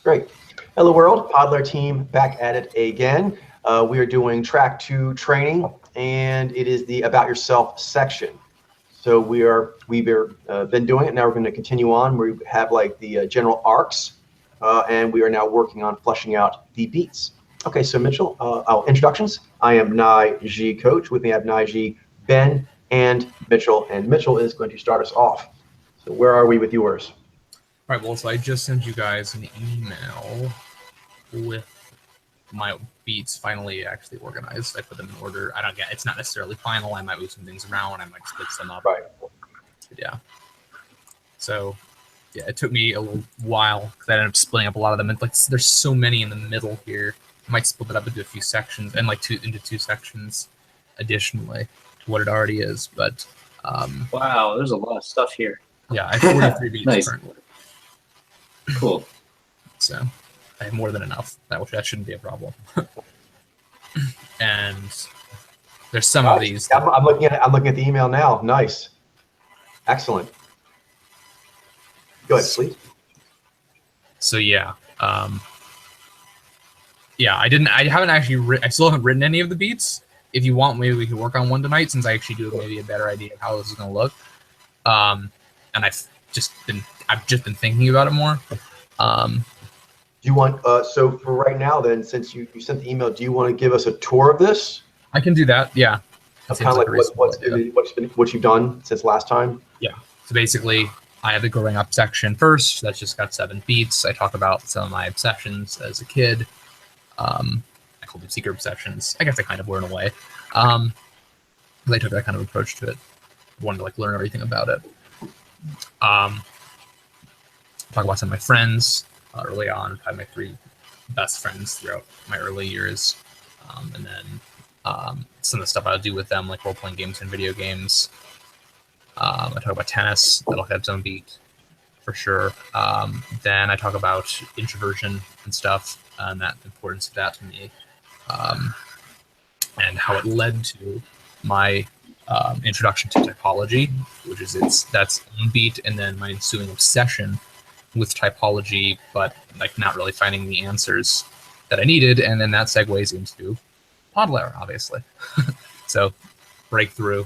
Great. Hello world, Podler team back at it again. We are doing track 2 training, and it is the About Yourself section. So we've been doing it. Now we're going to continue on. We have like the general arcs, and we are now working on fleshing out the beats. Okay, so Mitchell, introductions. I am Nai Coach. With me I have Nai, Ben, and Mitchell. And Mitchell is going to start us off. So where are we with yours? All right, well, so I just sent you guys an email with my beats finally actually organized. I put them in order. It's not necessarily final. I might move some things around. I might split them up. Right. But yeah. So, yeah, it took me a little while because I ended up splitting up a lot of them. And like, there's so many in the middle here. I might split it up into a few sections and into two sections additionally to what it already is. But wow, there's a lot of stuff here. Yeah, I have 43 beats nice. currently. Cool. So I have more than enough. That shouldn't be a problem. And there's some of these. I'm looking at the email now. Nice. Excellent. Go ahead, please. So yeah. Yeah, I haven't actually I still haven't written any of the beats. If you want, maybe we could work on one tonight since I actually do have maybe a better idea of how this is gonna look. And I've just been thinking about it more. Do you want so for right now then, since you sent the email, do you want to give us a tour of this? I can do that. Yeah. Kind of like what you've done since last time. Yeah. So basically, I have the growing up section first. That's just got 7 beats. I talk about some of my obsessions as a kid. I call them secret obsessions. I guess I kind of were in a way. I took that kind of approach to it. I wanted to like learn everything about it. Talk about some of my friends early on. I had my 3 best friends throughout my early years, and then some of the stuff I'll do with them, like role-playing games and video games. I talk about tennis. That'll have its own beat for sure. Then I talk about introversion and stuff, and the importance of that to me, and how it led to my introduction to typology, which is that's one beat, and then my ensuing obsession with typology, but like not really finding the answers that I needed, and then that segues into Podler, obviously. So breakthrough,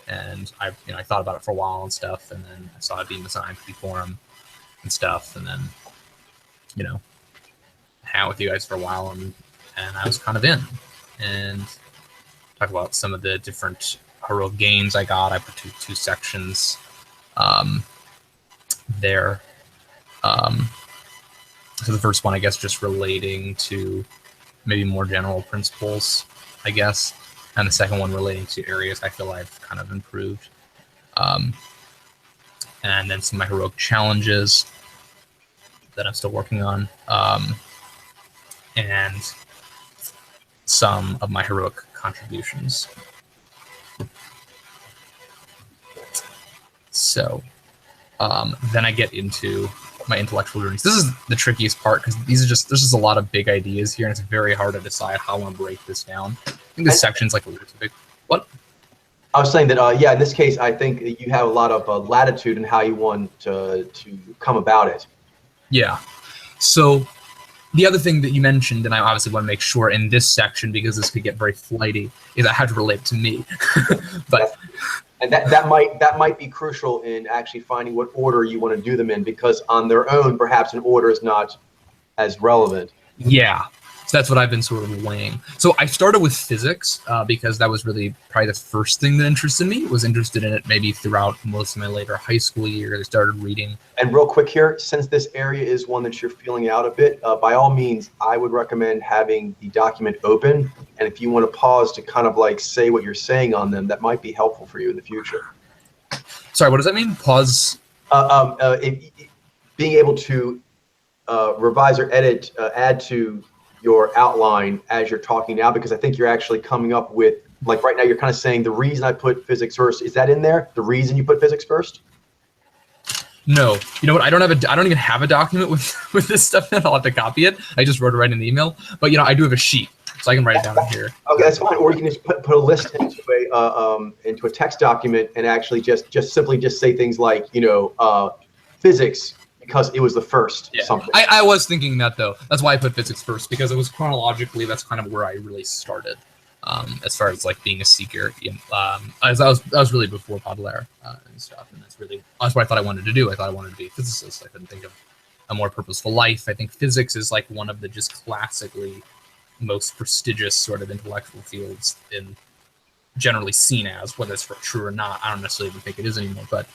and I thought about it for a while and stuff, and then I saw it being designed for the forum and stuff, and then hang out with you guys for a while, and I was kind of in, and talk about some of the different heroic gains I got. I put two sections there. So the first one, I guess, just relating to maybe more general principles, I guess, and the second one relating to areas I feel I've kind of improved. And then some of my heroic challenges that I'm still working on, and some of my heroic contributions. So then I get into my intellectual journeys. This is the trickiest part because there's just a lot of big ideas here, and it's very hard to decide how I want to break this down. I think this section's like a little too big. What? I was saying that, yeah, in this case, I think you have a lot of latitude in how you want to come about it. Yeah. So the other thing that you mentioned, and I obviously want to make sure in this section, because this could get very flighty, is I have to relate to me. But and that might be crucial in actually finding what order you want to do them in, because on their own, perhaps an order is not as relevant. Yeah. So that's what I've been sort of weighing. So I started with physics because that was really probably the first thing that interested me. Was interested in it maybe throughout most of my later high school years. I started reading. And real quick here, since this area is one that you're feeling out a bit, by all means, I would recommend having the document open. And if you want to pause to kind of like say what you're saying on them, that might be helpful for you in the future. Sorry, what does that mean? Pause? Being able to revise or edit, add to your outline as you're talking now, because I think you're actually coming up with, like right now, you're kind of saying the reason I put physics first. Is that in there? The reason you put physics first? No, you know what? I don't even have a document with this stuff in. I'll have to copy it. I just wrote it right in the email. But I do have a sheet, so I can write it down in here. Okay, that's fine. Or you can just put a list into a text document and actually just simply say things like physics because it was the first something. I was thinking that though. That's why I put physics first, because it was chronologically, that's kind of where I really started. As far as like being a seeker, as I was really before Baudelaire and stuff, and that's what I thought I wanted to do. I thought I wanted to be a physicist. I couldn't think of a more purposeful life. I think physics is like one of the just classically most prestigious sort of intellectual fields in generally seen as, whether it's true or not. I don't necessarily even think it is anymore, but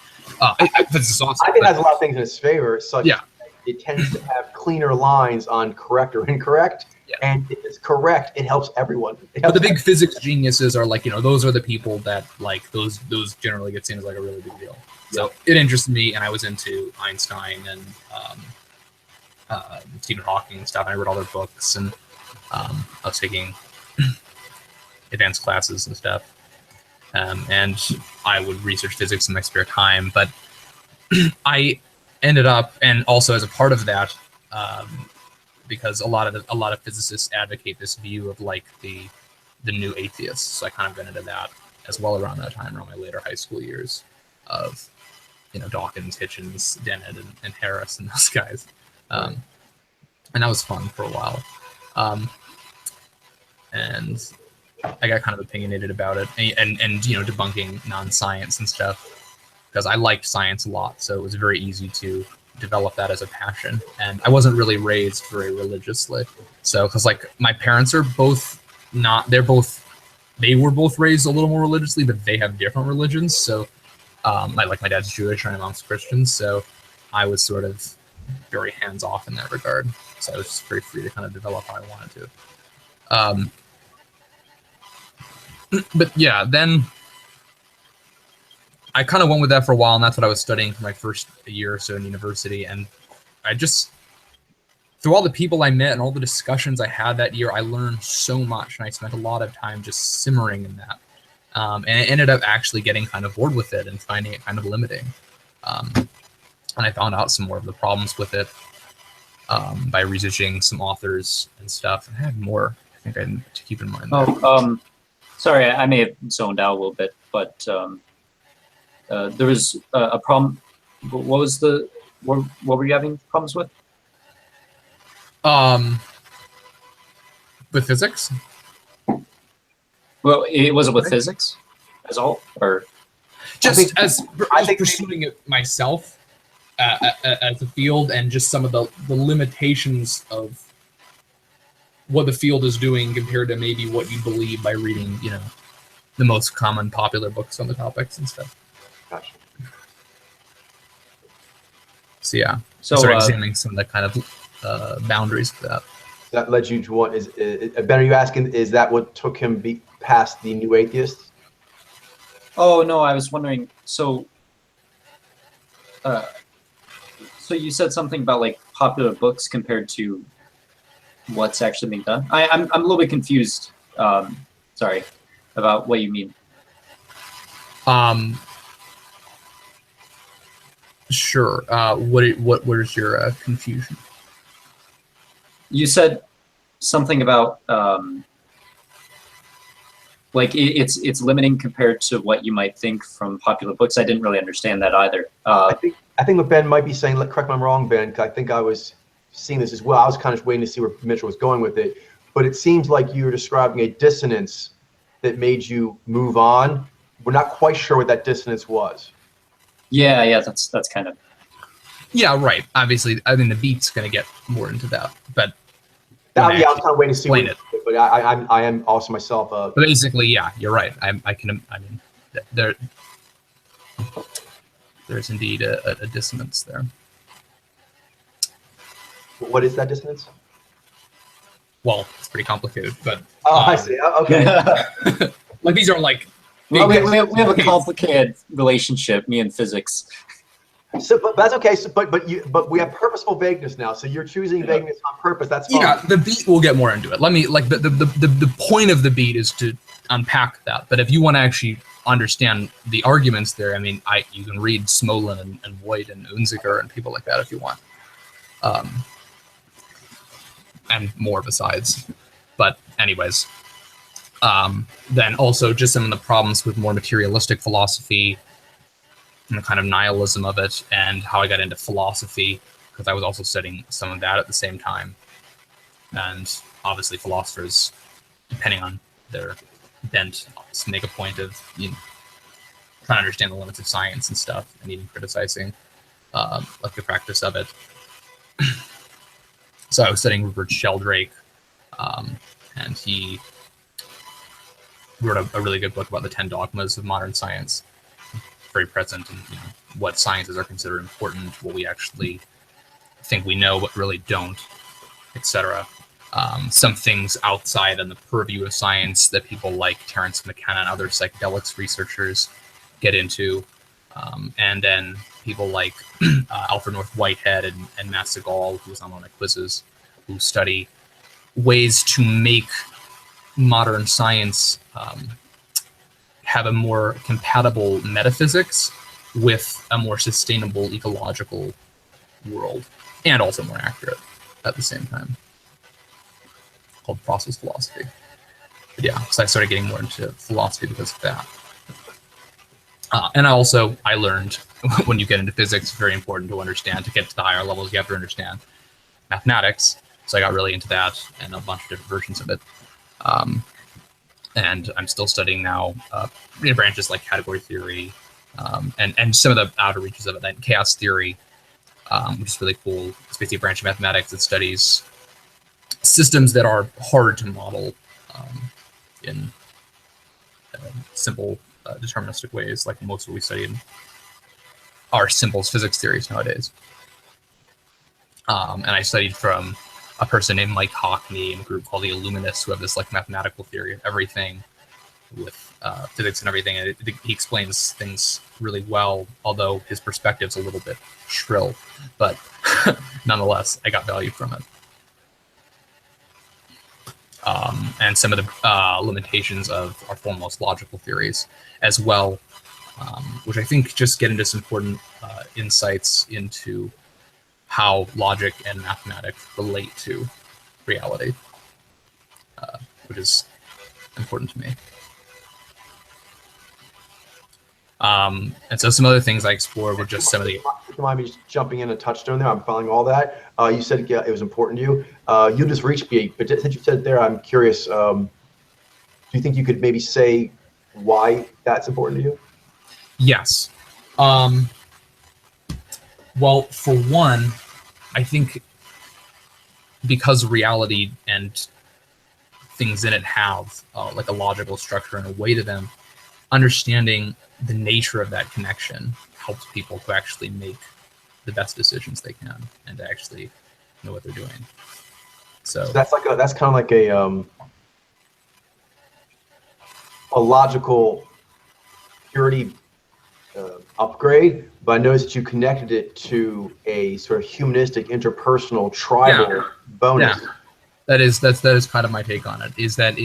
physics is awesome. I think it has a lot of things in its favor, such Yeah. it tends to have cleaner lines on correct or incorrect. Yeah. And if it's correct, it helps everyone. But the big physics geniuses are like, those are the people that like those generally get seen as like a really big deal. So it interested me, and I was into Einstein and Stephen Hawking and stuff. And I read all their books, and I was taking advanced classes and stuff. And I would research physics in my spare time. But I ended up, and also as a part of that, because a lot of physicists advocate this view of like the new atheists. So I kind of got into that as well around that time, around my later high school years, of Dawkins, Hitchens, Dennett, and Harris, and those guys. And that was fun for a while. And I got kind of opinionated about it, and debunking non-science and stuff, because I liked science a lot, so it was very easy to develop that as a passion. And I wasn't really raised very religiously, so because like my parents are both not, they were both raised a little more religiously, but they have different religions. So like my dad's Jewish and my mom's Christian, so I was sort of very hands off in that regard. So I was just very free to kind of develop how I wanted to. But yeah, then I kind of went with that for a while, and that's what I was studying for my first year or so in university. And I just, through all the people I met and all the discussions I had that year, I learned so much, and I spent a lot of time just simmering in that. And I ended up actually getting kind of bored with it and finding it kind of limiting. And I found out some more of the problems with it by researching some authors and stuff. And I had more, I think, I need to keep in mind. Sorry, I may have zoned out a little bit, but there was a problem. What were you having problems with? With physics? Well, was it with physics as all, or just pursuing it myself as a field, and just some of the limitations of what the field is doing compared to maybe what you believe by reading, the most common popular books on the topics and stuff. Gotcha. So yeah, So, start examining some of the kind of boundaries of that. That led you to what is Ben? Are you asking? Is that what took him past the new atheists? Oh no, I was wondering. So you said something about like popular books compared to what's actually being done. I'm a little bit confused. Sorry, about what you mean. Sure. What was your confusion? You said something about like it's limiting compared to what you might think from popular books. I didn't really understand that either. I think what Ben might be saying. Correct me if I'm wrong, Ben. 'Cause I think I was seeing this as well. I was kind of waiting to see where Mitchell was going with it, but it seems like you were describing a dissonance that made you move on. We're not quite sure what that dissonance was. Yeah, that's kind of. Yeah, right. Obviously, I mean the beat's going to get more into that, but I was kind of waiting to see explain it. But I am also myself. But basically, yeah, you're right. I mean, there's indeed a dissonance there. What is that dissonance? Well, it's pretty complicated, but I see. Okay. like these are like. Well, we have a complicated relationship, me and physics. So, but that's okay. So, but we have purposeful vagueness now. So you're choosing vagueness on purpose. That's fine. Yeah, the beat. We'll get more into it. Let me like the point of the beat is to unpack that. But if you want to actually understand the arguments there, I mean, you can read Smolin and Voigt and Unziker and people like that if you want, and more besides. But anyways, then also just some of the problems with more materialistic philosophy and the kind of nihilism of it, and how I got into philosophy because I was also studying some of that at the same time. And obviously philosophers, depending on their bent, make a point of trying to understand the limits of science and stuff, and even criticizing like the practice of it. So I was studying Rupert Sheldrake, and he wrote a really good book about the 10 dogmas of modern science, very present in what sciences are considered important, what we actually think we know, what really don't, etc. Some things outside in the purview of science that people like Terence McKenna and other psychedelics researchers get into, and then people like Alfred North Whitehead and Matt Segal, who was on one of my quizzes, who study ways to make modern science have a more compatible metaphysics with a more sustainable ecological world, and also more accurate at the same time, called process philosophy. But yeah, so I started getting more into philosophy because of that. And I learned when you get into physics, it's very important to understand, to get to the higher levels, you have to understand mathematics. So I got really into that and a bunch of different versions of it. And I'm still studying now branches like category theory, and some of the outer reaches of it, like chaos theory, which is really cool. It's basically a branch of mathematics that studies systems that are hard to model in simple deterministic ways, like most of what we study in our simple physics theories nowadays. And I studied from a person named Mike Hockney in a group called the Illuminists, who have this like mathematical theory of everything with physics and everything. And he explains things really well, although his perspective's a little bit shrill, but nonetheless, I got value from it. And some of the limitations of our foremost logical theories as well, which I think just get into some important insights into how logic and mathematics relate to reality, which is important to me. And so some other things I explored were just some of the... If you don't mind me just jumping in a touchstone there, I'm following all that. You said it was important to you. You just reached me, but since you said it there, I'm curious, do you think you could maybe say why that's important to you? Yes. Well, for one, I think because reality and things in it have like a logical structure and a way to them, understanding the nature of that connection helps people to actually make the best decisions they can and to actually know what they're doing. So that's kind of like a logical purity upgrade, but I noticed that you connected it to a sort of humanistic, interpersonal, tribal bonus. Yeah. That is kind of my take on it. Is that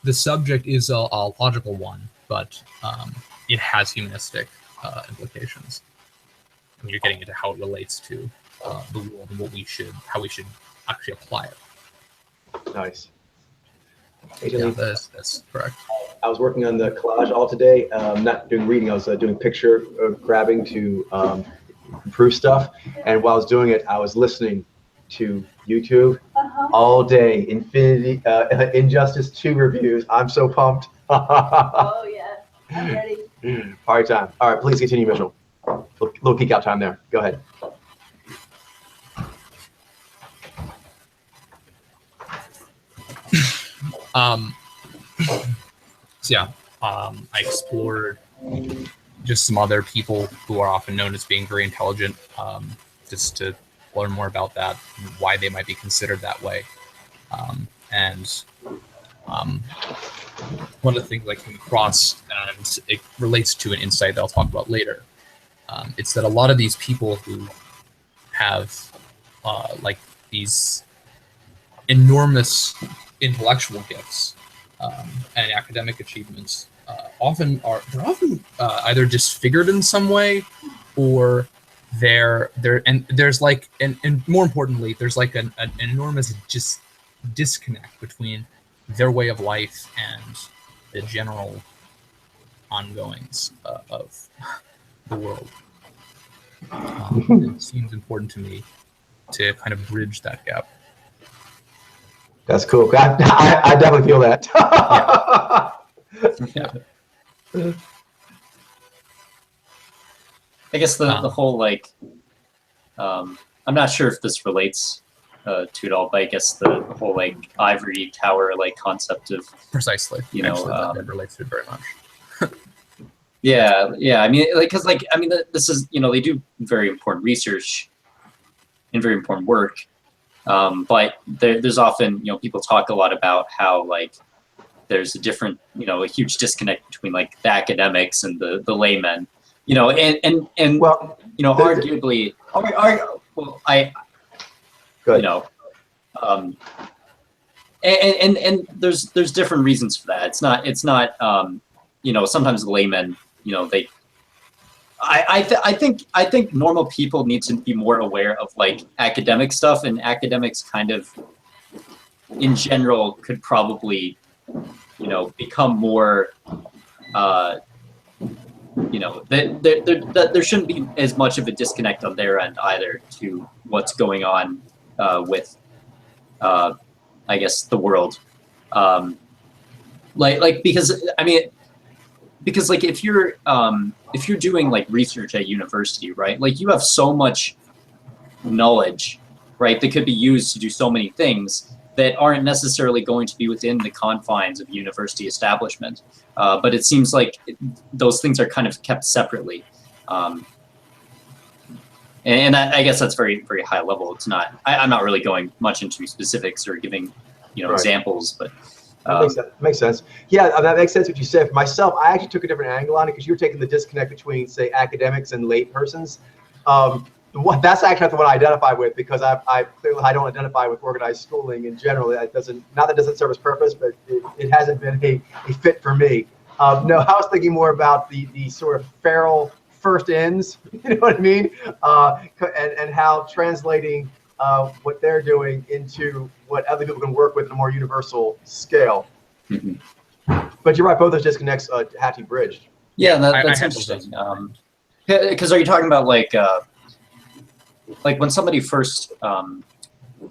the subject is a logical one, but it has humanistic implications. I mean, you're getting into how it relates to the world and how we should actually apply it. Nice. Yeah, that's correct. I was working on the collage all today. Not doing reading. I was doing picture grabbing to improve stuff. And while I was doing it, I was listening to YouTube all day. Injustice 2 reviews. I'm so pumped. Oh yeah, I'm ready. Party time. All right, please continue, Mitchell. Little geek out time there. Go ahead. So yeah, I explored just some other people who are often known as being very intelligent, just to learn more about that and why they might be considered that way. One of the things I came across, and it relates to an insight that I'll talk about later, it's that a lot of these people who have like these enormous intellectual gifts and academic achievements often either disfigured in some way, or there's like and more importantly, there's like an enormous disconnect between their way of life and the general ongoings of the world. It seems important to me to kind of bridge that gap. That's cool. I definitely feel that. I guess the whole like, I'm not sure if this relates to it all, but I guess the whole like ivory tower like concept of Precisely. You know, Actually, that relates to it very much. yeah. I mean, like, because like I mean, this is they do very important research and very important work, but there's often people talk a lot about how like there's a different a huge disconnect between like the academics and the laymen, and Well, arguably, well, good. And there's different reasons for that. It's not sometimes the laymen they I think normal people need to be more aware of like academic stuff, and academics kind of in general could probably become more there shouldn't be as much of a disconnect on their end either to what's going on with I guess the world, because like if you're doing like research at university, right, like you have so much knowledge, right, that could be used to do so many things that aren't necessarily going to be within the confines of university establishment, but it seems like those things are kind of kept separately. And I guess that's very, very high level. It's not. I'm not really going much into specifics or giving, Right. examples. But makes sense. Yeah, that makes sense what you said. For myself, I actually took a different angle on it because you were taking the disconnect between, say, academics and lay persons. That's actually not the one I identify with, because I clearly don't identify with organized schooling in general. That doesn't serve its purpose, but it hasn't been a fit for me. No, I was thinking more about the sort of feral first ends, you know what I mean? And how translating what they're doing into what other people can work with on a more universal scale. Mm-hmm. But you're right, both those disconnects have to be bridged. Yeah, that's I interesting. Because are you talking about like when somebody first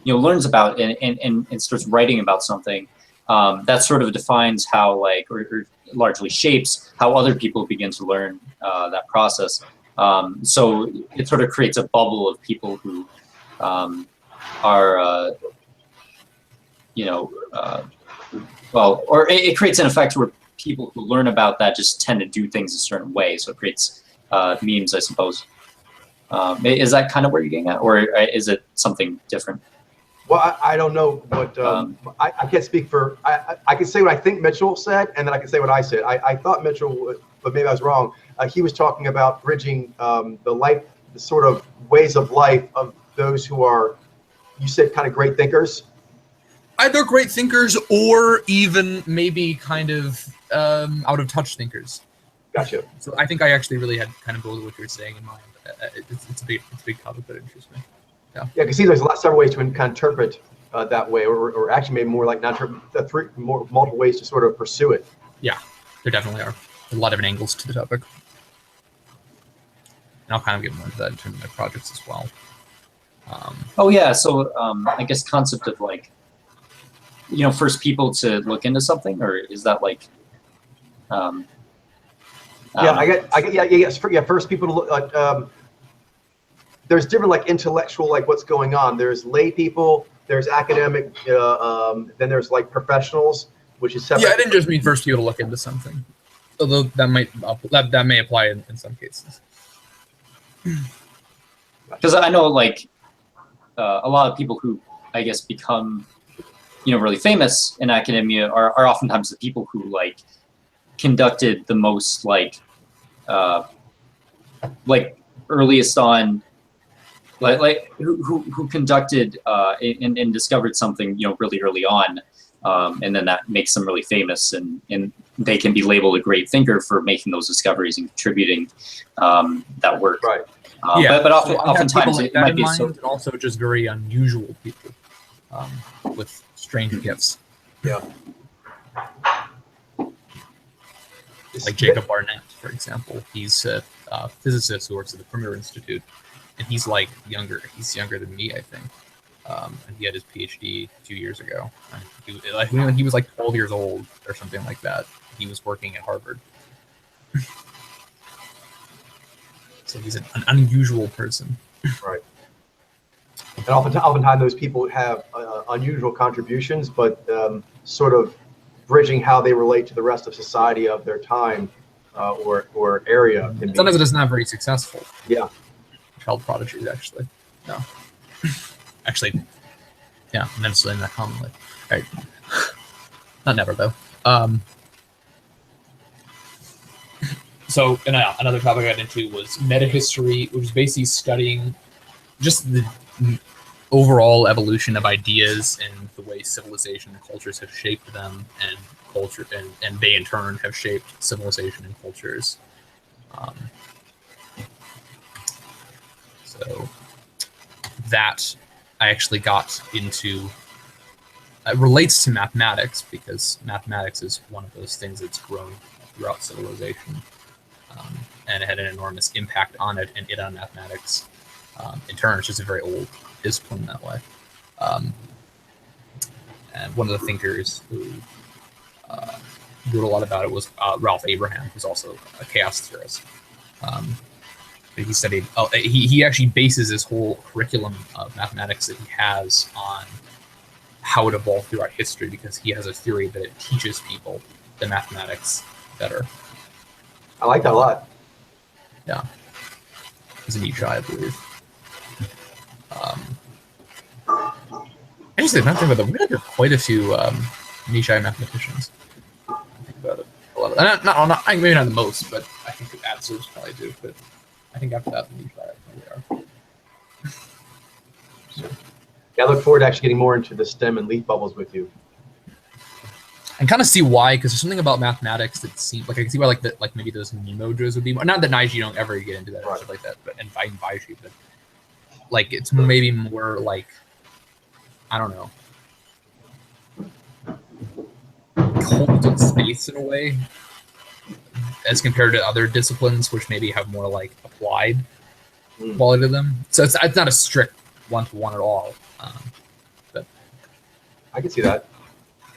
learns about and starts writing about something, that sort of defines how like or largely shapes how other people begin to learn that process. So it sort of creates a bubble of people who are or it creates an effect where people who learn about that just tend to do things a certain way. So it creates memes, I suppose. Is that kind of where you're getting at, or is it something different? Well, I don't know what I can't speak for. I can say what I think Mitchell said, and then I can say what I said. I thought Mitchell, but maybe I was wrong. He was talking about bridging the sort of ways of life of those who are, you said, kind of great thinkers. Either great thinkers or even maybe kind of out of touch thinkers. Gotcha. So I think I actually really had kind of both of what you were saying in mind. It's a big topic that interests me. Yeah, because see, there's several ways to kind of interpret that way, or actually maybe more like not interpret, multiple ways to sort of pursue it. Yeah, there definitely are a lot of angles to the topic, and I'll kind of get more into that in terms of my projects as well. Oh yeah, so I guess concept of like, first people to look into something, or is that like? First people to look. There's different like intellectual, like what's going on. There's lay people, there's academic, then there's like professionals, which is separate. Yeah, I didn't just mean first people to look into something, although that may apply in some cases. Because I know like a lot of people who I guess become really famous in academia are oftentimes the people who like conducted the most like earliest on. Like who conducted and discovered something really early on, and then that makes them really famous, and they can be labeled a great thinker for making those discoveries and contributing that work. Right. But oftentimes it might be so. And also just very unusual people with strange gifts. Yeah. Like Jacob Barnett, for example. He's a physicist who works at the Premier Institute. and he's like younger. He's younger than me, I think. And he had his PhD 2 years ago. And when he was like 12 years old or something like that, he was working at Harvard. So he's an unusual person. Right. And oftentimes those people have unusual contributions, but sort of bridging how they relate to the rest of society of their time or area. Sometimes it is not very successful. Yeah. Child prodigies, actually. No. Actually, yeah, immensely not commonly. All right. Not never, though. So another topic I got into was metahistory, which is basically studying just the overall evolution of ideas and the way civilization and cultures have shaped them, and culture and they in turn have shaped civilization and cultures. So that I actually got into. It relates to mathematics because mathematics is one of those things that's grown throughout civilization. And it had an enormous impact on it and it on mathematics. In turn, it's just a very old discipline that way. And one of the thinkers who wrote a lot about it was Ralph Abraham, who's also a chaos theorist. He studied. He actually bases his whole curriculum of mathematics that he has on how it evolved throughout history, because he has a theory that it teaches people the mathematics better. I like that a lot. Yeah. He's a Nietzsche, I believe. Actually, not think about that. We have quite a few Nietzsche mathematicians. Think about it. A lot of, not maybe not the most, but I think the Adsers probably do. But I think after that, the Nietzsche probably are. So, yeah, I look forward to actually getting more into the stem and leaf bubbles with you. And kind of see why, because there's something about mathematics that seems like I can see why, like maybe those Nemojos would be more, not that Nige don't ever get into that or stuff like that, but and Vaishnavi, but like it's maybe more like, I don't know, hold in space in a way, as compared to other disciplines which maybe have more like applied quality to them. So it's not a strict one-to-one at all. But I can see that.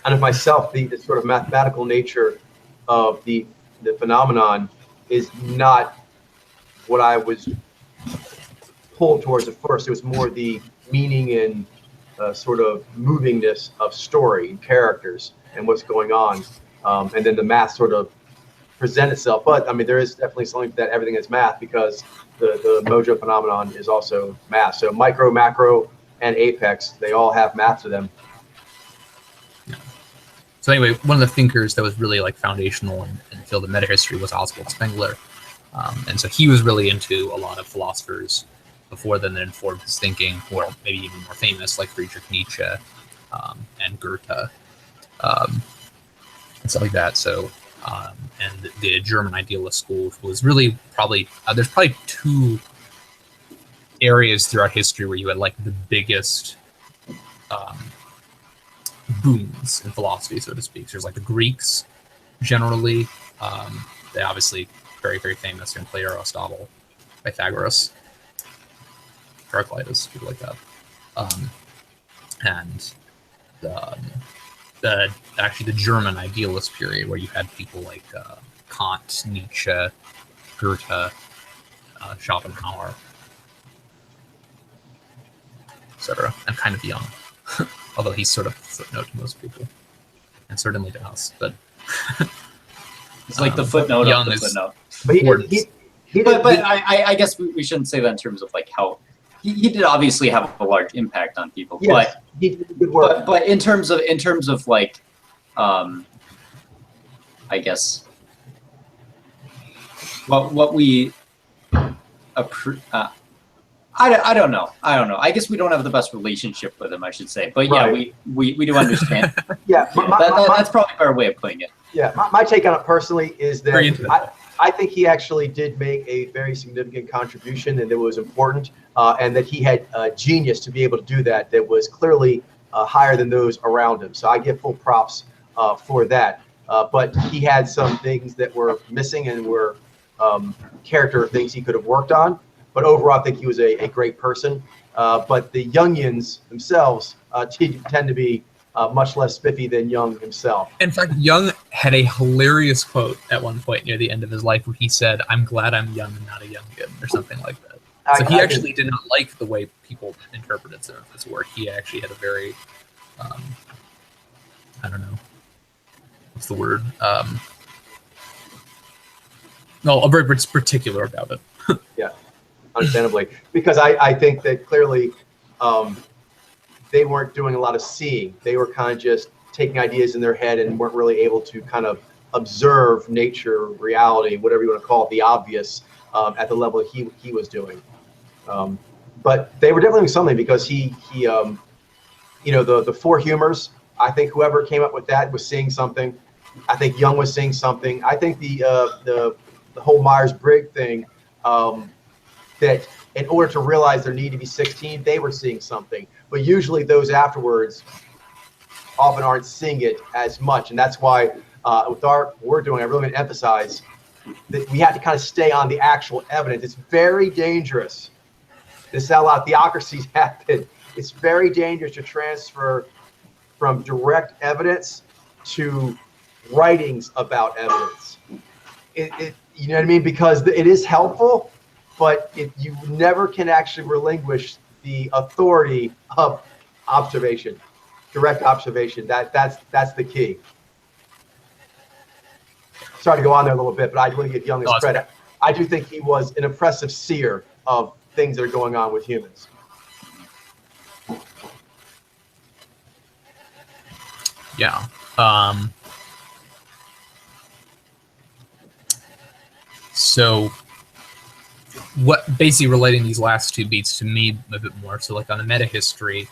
And of myself, the sort of mathematical nature of the phenomenon is not what I was pulled towards at first. It was more the meaning and sort of movingness of story and characters and what's going on. And then the math sort of present itself. But I mean, there is definitely something that everything is math, because the Mojo phenomenon is also math. So micro, macro, and apex, they all have math to them. So anyway, one of the thinkers that was really like foundational in the field of metahistory was Oswald Spengler. And so he was really into a lot of philosophers before then that informed his thinking, or maybe even more famous, like Friedrich Nietzsche and Goethe and stuff like that. So, and the German idealist school was really probably, there's probably two areas throughout history where you had like the biggest booms in philosophy, so to speak. So there's like the Greeks, generally. They obviously very, very famous in Plato, Aristotle, Pythagoras, Heraclitus, people like that. And the German idealist period, where you had people like Kant, Nietzsche, Goethe, Schopenhauer, etc., and kind of Jung. Although he's sort of a footnote to most people, and certainly to us. But it's like the footnote Jung of the is footnote. But I guess we shouldn't say that in terms of like how he did obviously have a large impact on people. yes, he did good work. But in terms of like, I guess what we I don't know. I guess we don't have the best relationship with him, I should say. But yeah, Right. we do understand. Yeah, That's probably a better way of putting it. yeah. My take on it personally is Very into that I think he actually did make a very significant contribution, and that was important, and that he had genius to be able to do that. That was clearly higher than those around him. So I give full props for that. But he had some things that were missing and were character things he could have worked on. But overall, I think he was a great person. But the Jungians themselves tend to be much less spiffy than Jung himself. In fact, Jung had a hilarious quote at one point near the end of his life where he said, "I'm glad I'm young and not a Jungian," or something like that. So he actually did not like the way people interpreted some of his work. He actually had a very, I don't know, what's the word? No, I'm very particular about it. Yeah, understandably, because I think that clearly they weren't doing a lot of seeing. They were kind of just taking ideas in their head and weren't really able to kind of observe nature, reality, whatever you want to call it, the obvious, at the level he was doing. But they were definitely doing something, because he you know, the four humors, I think whoever came up with that was seeing something. I think Jung was seeing something. I think the whole Myers-Briggs thing, that in order to realize there need to be 16, they were seeing something. But usually those afterwards often aren't seeing it as much. And that's why with what we're doing, I really want to emphasize that we have to kind of stay on the actual evidence. It's very dangerous. This is how a lot of theocracies happen. It's very dangerous to transfer from direct evidence to writings about evidence. You know what I mean? Because it is helpful, but you never can actually relinquish the authority of observation, direct observation. That's the key. Sorry to go on there a little bit, but I really give Jung his credit. I do think he was an impressive seer of things that are going on with humans. Yeah. So what basically relating these last two beats to me a bit more, so like on the meta history,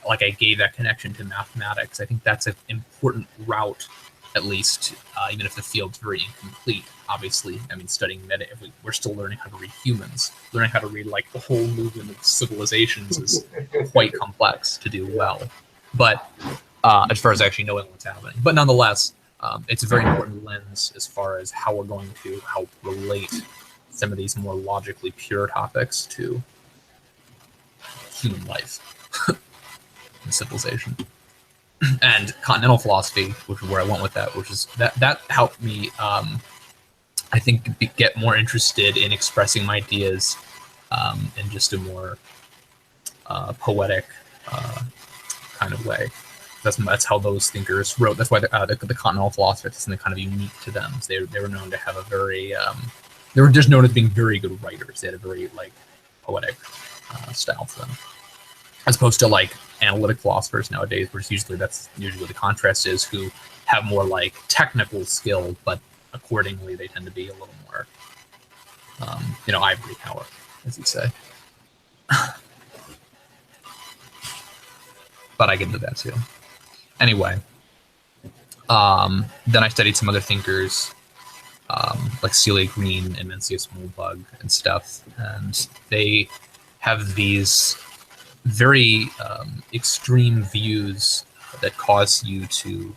like I gave that connection to mathematics. I think that's an important route, at least, even if the field's very incomplete. Obviously, I mean, studying meta, we're still learning how to read humans. Learning how to read like the whole movement of civilizations is quite complex to do well. But as far as actually knowing what's happening, but nonetheless, it's a very important lens as far as how we're going to help relate some of these more logically pure topics to human life and civilization. And continental philosophy, which is where I went with that, which is that helped me, I think, get more interested in expressing my ideas in just a more poetic kind of way. That's how those thinkers wrote. That's why the continental philosophers is something kind of unique to them. They were known to have a very they were just known as being very good writers. They had a very like poetic style to them, as opposed to like analytic philosophers nowadays, where that's usually the contrast is, who have more like technical skill, but accordingly they tend to be a little more ivory tower, as you say. But I get into that too. Anyway, then I studied some other thinkers, like Celia Green and Mencius Mollbug and stuff, and they have these very extreme views that cause you to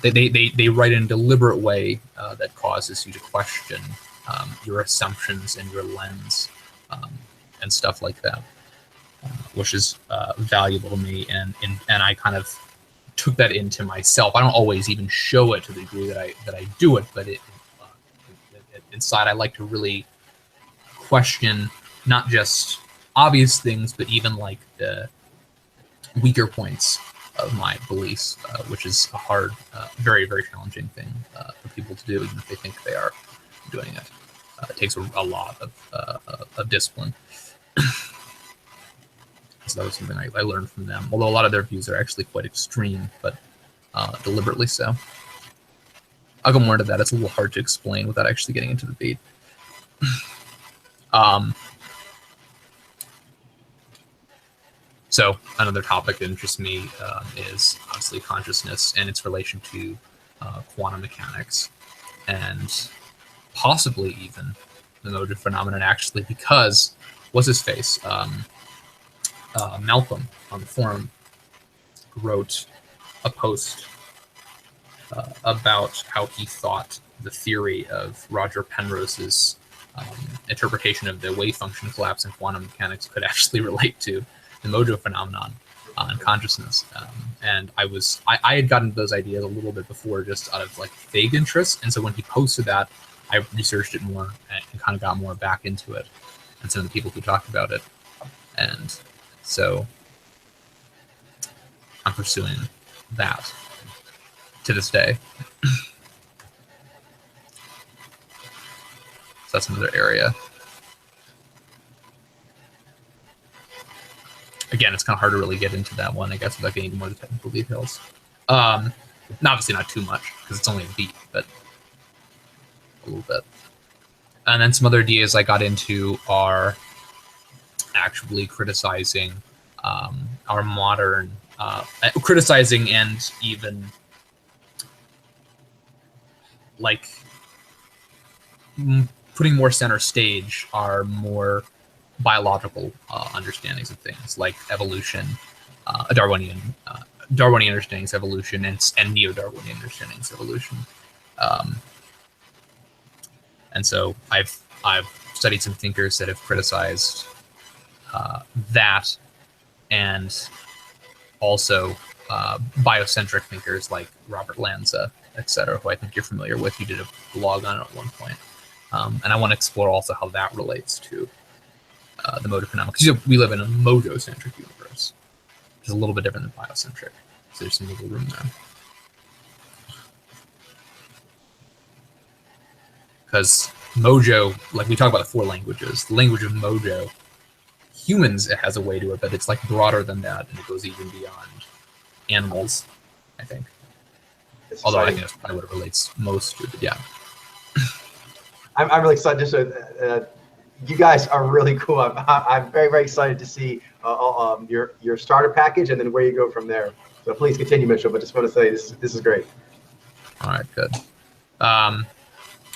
they write in a deliberate way that causes you to question your assumptions and your lens and stuff like that, which is valuable to me, and I kind of took that into myself. I don't always even show it to the degree that I do it, but inside I like to really question not just obvious things, but even like the weaker points of my beliefs, which is a hard, very, very challenging thing for people to do, even if they think they are doing it. It takes a lot of discipline. So that was something I learned from them, although a lot of their views are actually quite extreme, but deliberately so. I'll go more into that. It's a little hard to explain without actually getting into the beat. So another topic that interests me is obviously consciousness and its relation to quantum mechanics, and possibly even the motive phenomenon, actually, because what's his face? Malcolm on the forum wrote a post about how he thought the theory of Roger Penrose's interpretation of the wave function collapse in quantum mechanics could actually relate to the Mojo phenomenon and consciousness. And I had gotten those ideas a little bit before, just out of like vague interest. And so when he posted that, I researched it more and kind of got more back into it, and some of the people who talked about it. And so I'm pursuing that to this day. So that's another area. Again, it's kind of hard to really get into that one, I guess, without getting into more of the technical details. Obviously not too much, because it's only a beat, but a little bit. And then some other ideas I got into are actually criticizing our modern, criticizing and even like putting more center stage are more biological understandings of things, like evolution, Darwinian understandings of evolution, and neo-Darwinian understandings of evolution. And so I've studied some thinkers that have criticized that, and also biocentric thinkers like Robert Lanza, etc., who I think you're familiar with. You did a blog on it at one point. And I want to explore also how that relates to the Mojo phenomenon, because we live in a Mojo-centric universe, which is a little bit different than biocentric. So there's some wiggle room there. Because Mojo, like we talk about the 4 languages, the language of Mojo, humans, it has a way to it, but it's like broader than that, and it goes even beyond animals, I think. Although I think that's probably what it relates most to, but yeah. I'm really excited. Just you guys are really cool. I'm very, very excited to see your starter package and then where you go from there. So please continue, Mitchell. But just want to say this is great. All right, good.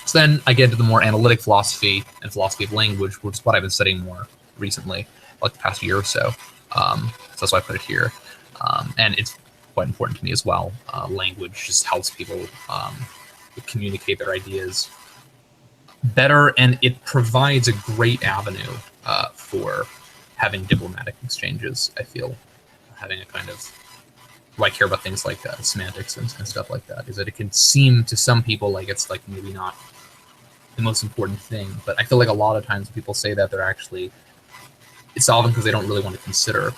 So then I get into the more analytic philosophy and philosophy of language, which is what I've been studying more recently, like the past year or so. So that's why I put it here. And it's quite important to me as well. Language just helps people communicate their ideas better, and it provides a great avenue for having diplomatic exchanges. I feel having a kind of, why I care about things like semantics and stuff like that, is that it can seem to some people like it's like maybe not the most important thing, but I feel like a lot of times when people say that, they're actually, it's often because they don't really want to consider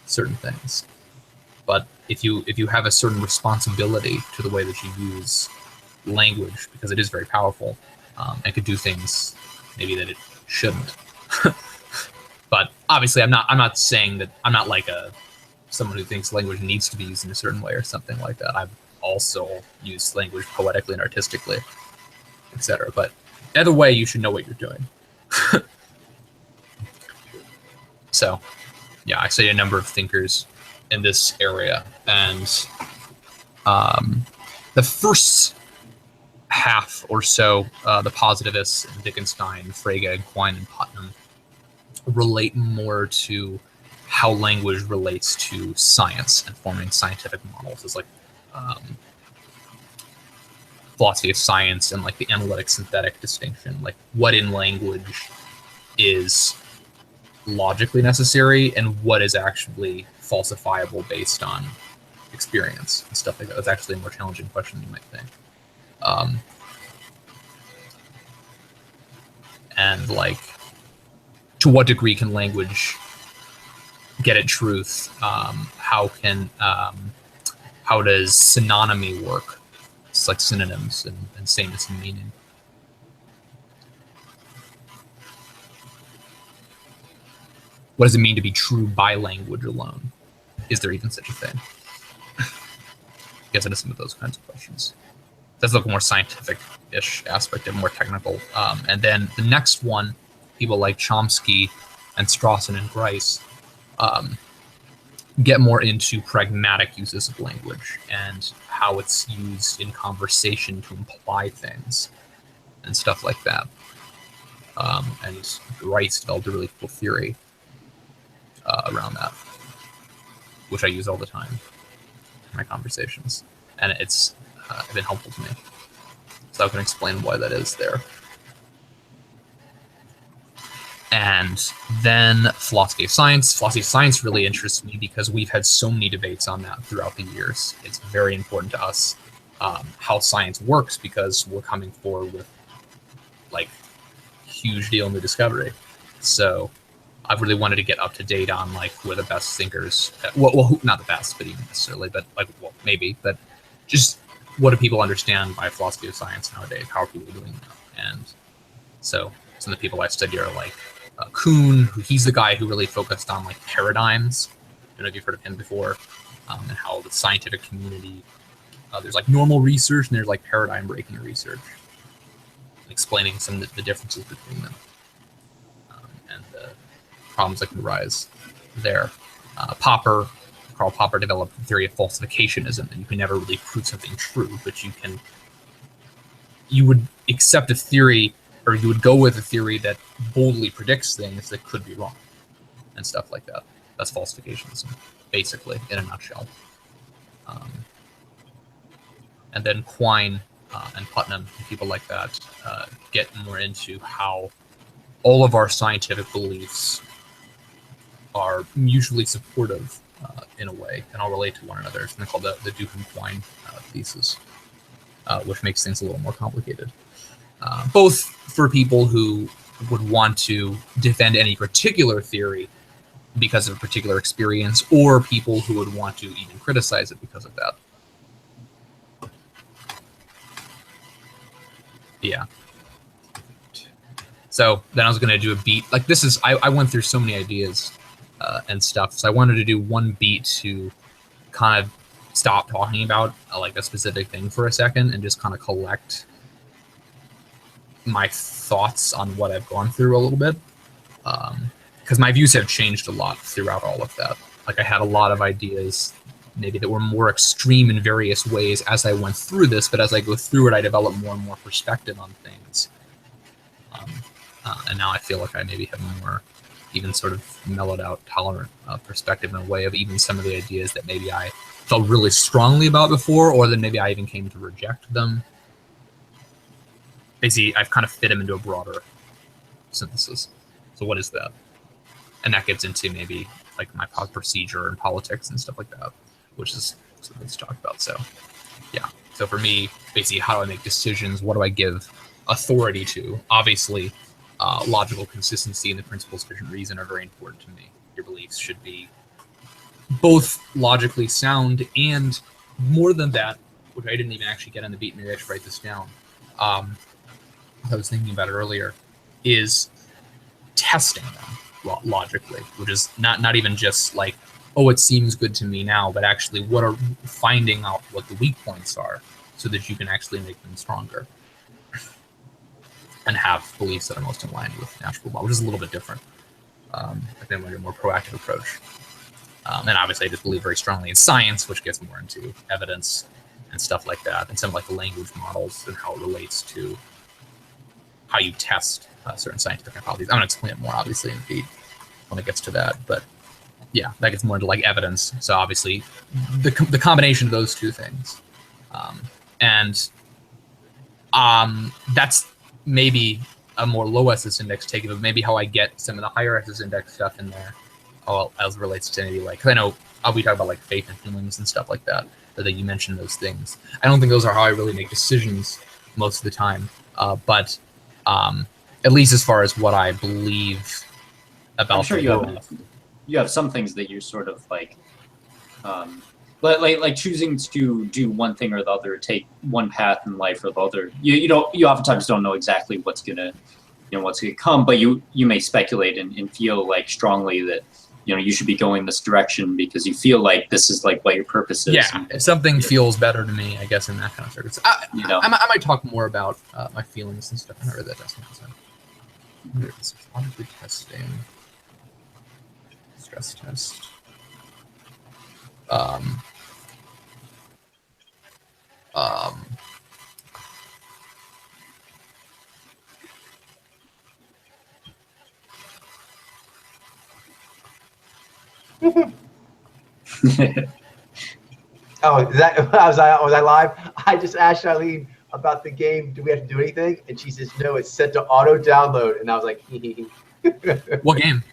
certain things. But if you have a certain responsibility to the way that you use language, because it is very powerful, and could do things maybe that it shouldn't. But obviously, I'm not saying that, I'm not like someone who thinks language needs to be used in a certain way or something like that. I've also used language poetically and artistically, etc. But either way, you should know what you're doing. So, yeah, I studied a number of thinkers in this area, and the first half or so, the positivists, Wittgenstein, Frege, Quine, and Putnam, relate more to how language relates to science and forming scientific models. It's like philosophy of science and like the analytic synthetic distinction, like what in language is logically necessary and what is actually falsifiable based on experience and stuff like that. It's actually a more challenging question than you might think. And like, to what degree can language get at truth? How does synonymy work? It's like synonyms and sameness in meaning. What does it mean to be true by language alone? Is there even such a thing? Gets into some of those kinds of questions. That's like a more scientific-ish aspect and more technical. And then the next one, people like Chomsky and Strawson and Grice get more into pragmatic uses of language and how it's used in conversation to imply things and stuff like that. And Grice developed a really cool theory around that, which I use all the time in my conversations, and it's been helpful to me. So I can explain why that is there. And then philosophy of science. Philosophy of science really interests me because we've had so many debates on that throughout the years. It's very important to us how science works because we're coming forward with like huge deal new discovery. So I really wanted to get up to date on like who are the best thinkers. Well, not the best, but even necessarily, but like, well, maybe, but just what do people understand by philosophy of science nowadays? How are people doing that? And so some of the people I study are like Kuhn, he's the guy who really focused on like paradigms. I don't know if you've heard of him before, and how the scientific community, there's like normal research and there's like paradigm breaking research, explaining some of the differences between them and the problems that can arise there. Karl Popper developed the theory of falsificationism, and you can never really prove something true, but you would accept a theory, or you would go with a theory that boldly predicts things that could be wrong and stuff like that. That's falsificationism, basically, in a nutshell. And then Quine and Putnam and people like that get more into how all of our scientific beliefs are mutually supportive in a way, and all relate to one another. It's called the Duhem-Quine thesis, which makes things a little more complicated. Both for people who would want to defend any particular theory because of a particular experience, or people who would want to even criticize it because of that. Yeah. So then I was going to do a beat. Like this is, I went through so many ideas and stuff. So I wanted to do one beat to kind of stop talking about like a specific thing for a second and just kind of collect my thoughts on what I've gone through a little bit. Because my views have changed a lot throughout all of that. Like I had a lot of ideas maybe that were more extreme in various ways as I went through this, but as I go through it, I develop more and more perspective on things. And now I feel like I maybe have a more even sort of mellowed out, tolerant perspective in a way of even some of the ideas that maybe I felt really strongly about before, or that maybe I even came to reject them. Basically, I've kind of fit them into a broader synthesis. So what is that? And that gets into maybe like my procedure and politics and stuff like that, which is something to talk about. So yeah. So for me, basically, how do I make decisions? What do I give authority to? Obviously, logical consistency and the principles of efficient reason are very important to me. Your beliefs should be both logically sound and, more than that, which I didn't even actually get on the beat, maybe I should write this down. I was thinking about it earlier, is testing them logically, which is not even just like, oh, it seems good to me now, but actually what are finding out what the weak points are so that you can actually make them stronger and have beliefs that are most in line with natural law, which is a little bit different. I think a more proactive approach. And obviously I just believe very strongly in science, which gets more into evidence and stuff like that, and some like the language models and how it relates to how you test certain scientific hypotheses. I'm going to explain it more obviously in the feed when it gets to that, but yeah, that gets more into like evidence. So obviously the combination of those two things. That's maybe a more low SS index take, but maybe how I get some of the higher SS index stuff in there, as it relates to maybe like, 'cause I know we talk about like faith and feelings and stuff like that, that you mentioned those things. I don't think those are how I really make decisions most of the time, but at least as far as what I believe about. I'm sure you have some things that you're sort of like choosing to do one thing or the other, take one path in life or the other. You oftentimes don't know exactly what's gonna come, but you may speculate and feel like strongly that you should be going this direction because you feel like this is like what your purpose is. Yeah, if something feels better to me, I guess in that kind of circumstance. I might talk more about my feelings and stuff. I never read that testing. Logically testing. Stress test. Oh, was I live? I just asked Charlene about the game. Do we have to do anything? And she says, no, it's set to auto download. And I was like, What game?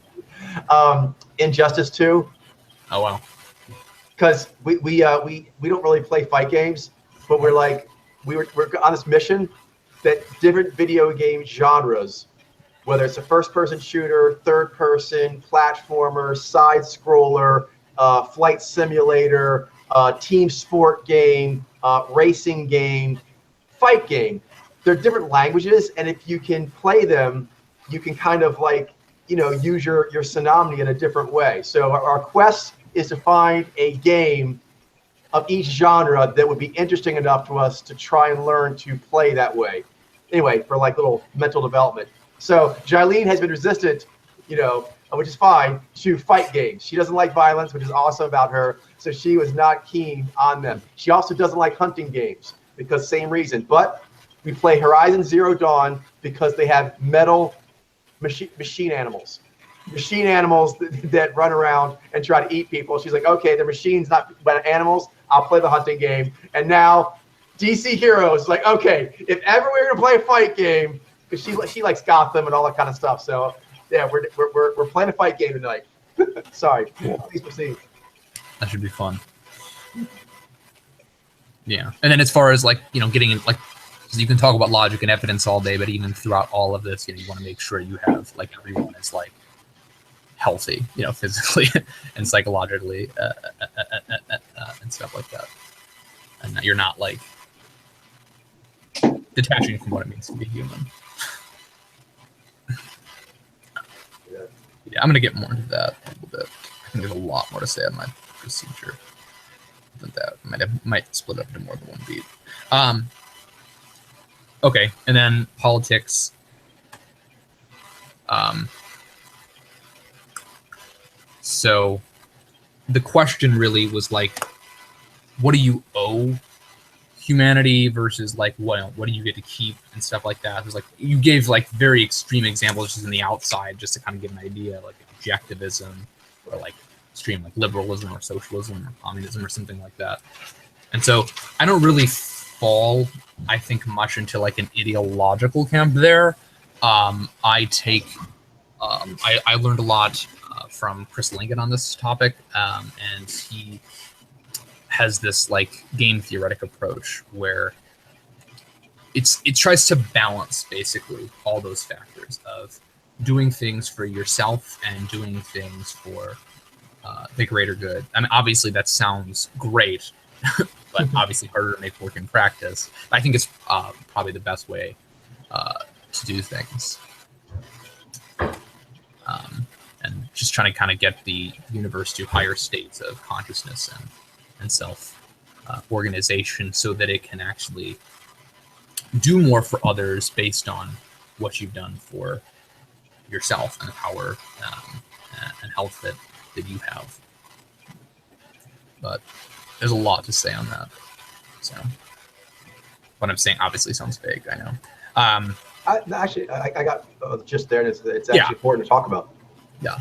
Injustice 2. Oh wow. Because we don't really play fight games, but we're on this mission that different video game genres, whether it's a first-person shooter, third-person, platformer, side-scroller, flight simulator, team sport game, racing game, fight game, they're different languages, and if you can play them, you can kind of use your synonymy in a different way. So our quest is to find a game of each genre that would be interesting enough to us to try and learn to play that way. Anyway, for little mental development. So Jailene has been resistant, which is fine, to fight games. She doesn't like violence, which is awesome about her. So she was not keen on them. She also doesn't like hunting games because same reason. But we play Horizon Zero Dawn because they have metal machine animals. Machine animals that run around and try to eat people. She's like, okay, they're machines, not but animals. I'll play the hunting game. And now DC Heroes is like, okay, if ever we're gonna play a fight game, because she likes Gotham and all that kind of stuff. So yeah, we're playing a fight game tonight. Sorry, please proceed. That should be fun. Yeah, and then as far as getting in because you can talk about logic and evidence all day, but even throughout all of this, you want to make sure you have everyone is healthy, physically and psychologically, and stuff like that, and that you're not detaching from what it means to be human. Yeah, I'm gonna get more into that a little bit. I think there's a lot more to say on my procedure than that. Might split up into more than one beat. Okay, and then politics. So the question really was what do you owe humanity versus what do you get to keep and stuff like that. There's you gave very extreme examples just in the outside just to kind of get an idea, objectivism or extreme liberalism or socialism or communism or something like that. And so I don't really fall, I think, much into an ideological camp there. I learned a lot from Chris Lincoln on this topic, and he has this game theoretic approach where it tries to balance basically all those factors of doing things for yourself and doing things for the greater good. I mean, obviously that sounds great, but obviously harder to make work in practice. I think it's probably the best way to do things. And just trying to kind of get the universe to higher states of consciousness and self organization so that it can actually do more for others based on what you've done for yourself and the power and health that you have. But there's a lot to say on that. So what I'm saying obviously sounds vague, I know. I got just there, and it's actually important to talk about. Yeah.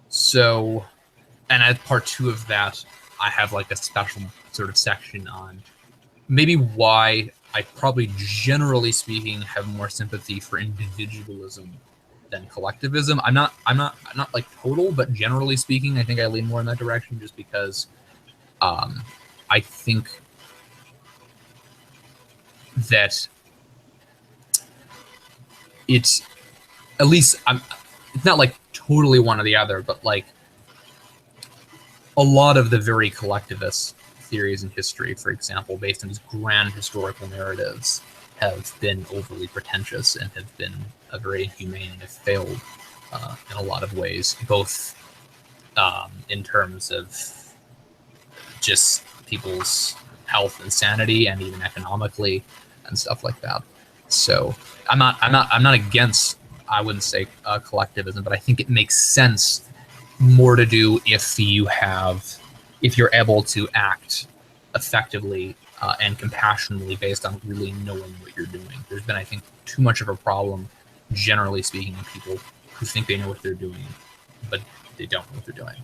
So, and as part 2 of that, I have a special sort of section on maybe why I probably, generally speaking, have more sympathy for individualism than collectivism. I'm not total, but generally speaking, I think I lean more in that direction just because I think that it's at least it's not totally one or the other, but a lot of the very collectivist theories in history, for example, based on these grand historical narratives, have been overly pretentious and have been very inhumane and have failed in a lot of ways, both in terms of just people's health and sanity, and even economically and stuff like that. So I'm not against, I wouldn't say collectivism, but I think it makes sense more to do if you're able to act effectively and compassionately based on really knowing what you're doing. There's been, I think, too much of a problem, generally speaking, in people who think they know what they're doing, but they don't know what they're doing.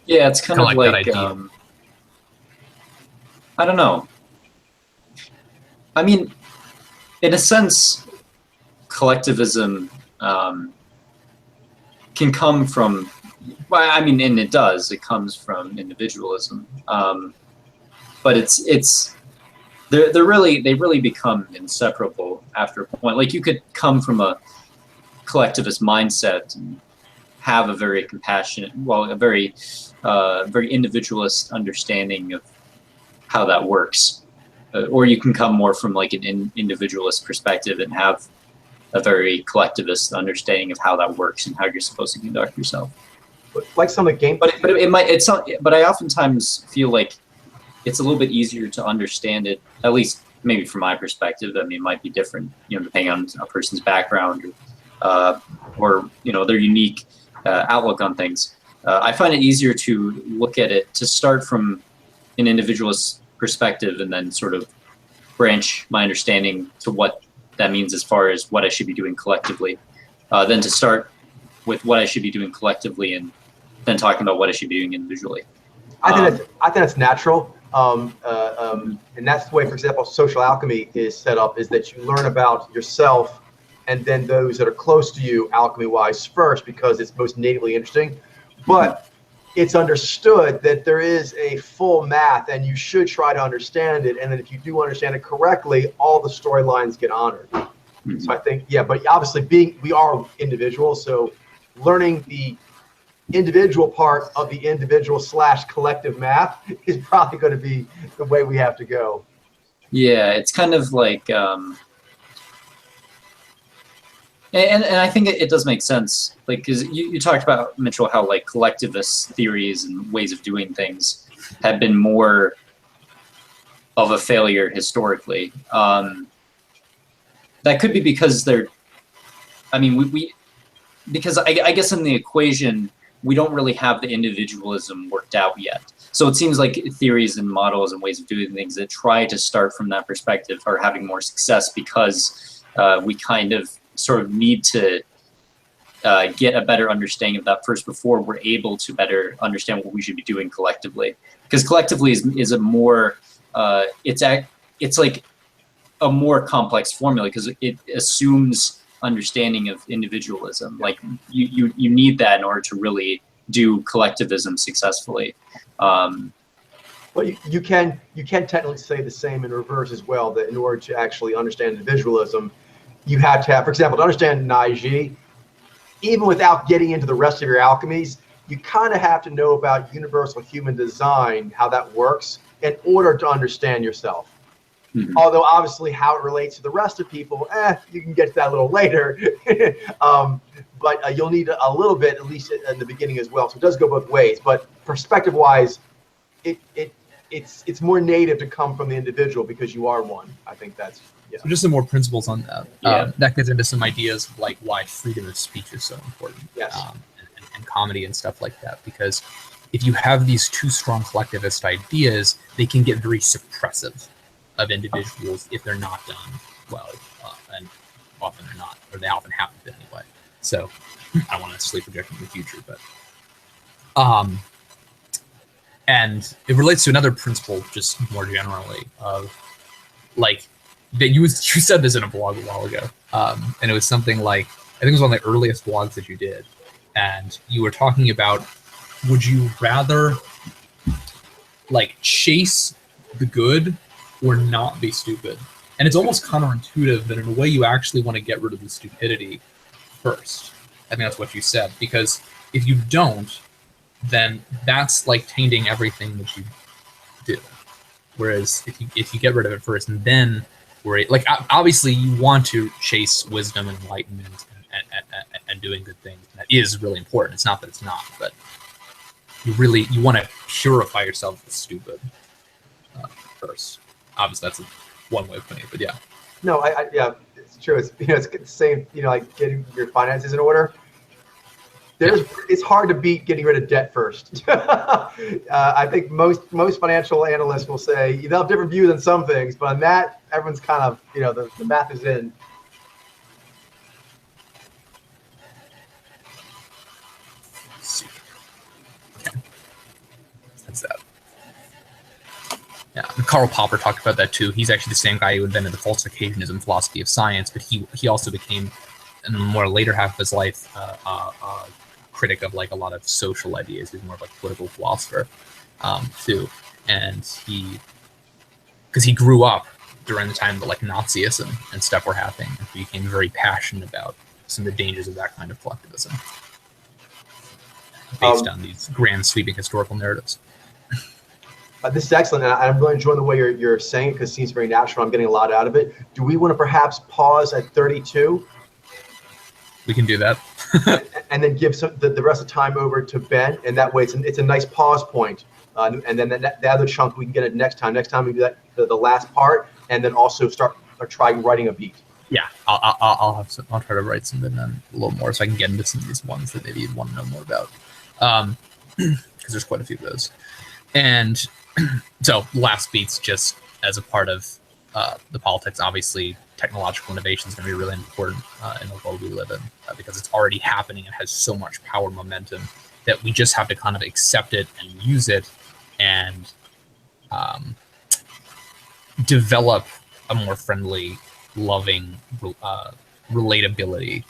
Yeah, it's kind of like that idea. I don't know. I mean, in a sense, collectivism can come from, well, I mean, and it does. It comes from individualism, but they really become inseparable after a point. Like you could come from a collectivist mindset and have a very compassionate, well, a very individualist understanding of how that works, or you can come more from like an individualist perspective and have a very collectivist understanding of how that works and how you're supposed to conduct yourself. Like some of the game, But it might, it's not. But I oftentimes feel like it's a little bit easier to understand it, at least maybe from my perspective. I mean, it might be different, depending on a person's background or their unique outlook on things. I find it easier to look at it, to start from an individualist perspective and then sort of branch my understanding to what that means as far as what I should be doing collectively, than to start with what I should be doing collectively and then talking about what I should be doing individually. I think that's natural. And that's the way, for example, social alchemy is set up, is that you learn about yourself and then those that are close to you alchemy-wise first, because it's most natively interesting. But it's understood that there is a full math and you should try to understand it. And then if you do understand it correctly, all the storylines get honored. Mm-hmm. So I think, yeah, but obviously we are individuals. So learning the individual part of the individual / collective math is probably going to be the way we have to go. Yeah, it's kind of like, and I think it does make sense, like, because you talked about, Mitchell, how like collectivist theories and ways of doing things have been more of a failure historically. That could be because because I guess in the equation, we don't really have the individualism worked out yet. So it seems like theories and models and ways of doing things that try to start from that perspective are having more success because we kind of sort of need to get a better understanding of that first before we're able to better understand what we should be doing collectively. Because collectively is a more, it's like a more complex formula because it assumes understanding of individualism. Like you need that in order to really do collectivism successfully. Well, you can technically say the same in reverse as well, that in order to actually understand individualism, you have to have, for example, to understand Naiji, even without getting into the rest of your alchemies, you kind of have to know about universal human design, how that works, in order to understand yourself. Mm-hmm. Although obviously how it relates to the rest of people, you can get to that a little later. But you'll need a little bit, at least in the beginning as well. So it does go both ways. But perspective-wise, it's more native to come from the individual because you are one. I think that's, yeah. So just some more principles on that. Yeah. That gets into some ideas of like why freedom of speech is so important. Yes. And comedy and stuff like that. Because if you have these too strong collectivist ideas, they can get very suppressive of individuals if they're not done well, and often they're not, or they often haven't been anyway. So I don't want to necessarily project in the future, but and it relates to another principle, just more generally, of like that you said this in a blog a while ago, and it was something like, I think it was one of the earliest blogs that you did, and you were talking about, would you rather like chase the good or not be stupid? And it's almost counterintuitive that in a way you actually want to get rid of the stupidity first. I think that's what you said, because if you don't, then that's like tainting everything that you do. Whereas if you get rid of it first and then like obviously you want to chase wisdom and enlightenment and doing good things. That is really important. It's not that it's not, but you want to purify yourself with stupid first. Obviously, that's one way of putting it, but yeah. No, yeah, it's true. It's it's the same. Like getting your finances in order. It's hard to beat getting rid of debt first. I think most financial analysts will say they'll have different views on some things, but on that, everyone's kind of the math is in. That's that. Yeah, Karl Popper talked about that too. He's actually the same guy who invented the falsificationism philosophy of science, but he also became, in the more later half of his life, critic of like a lot of social ideas. He's more of like a political philosopher too, and because he grew up during the time that like Nazism and stuff were happening, and he became very passionate about some of the dangers of that kind of collectivism based on these grand sweeping historical narratives. This is excellent, and I'm really enjoying the way you're saying it because it seems very natural. I'm getting a lot out of it. Do we want to perhaps pause at 32? We can do that. And then give the rest of the time over to Ben, and that way it's a nice pause point. And then the other chunk we can get it next time. Next time we do that the last part, and then also start or try writing a beat. Yeah, I'll try to write something then a little more so I can get into some of these ones that maybe you'd want to know more about, because there's quite a few of those. And so last beats, just as a part of the politics, obviously technological innovation is going to be really important in the world we live in because it's already happening and has so much power and momentum that we just have to kind of accept it and use it and develop a more friendly, loving relatability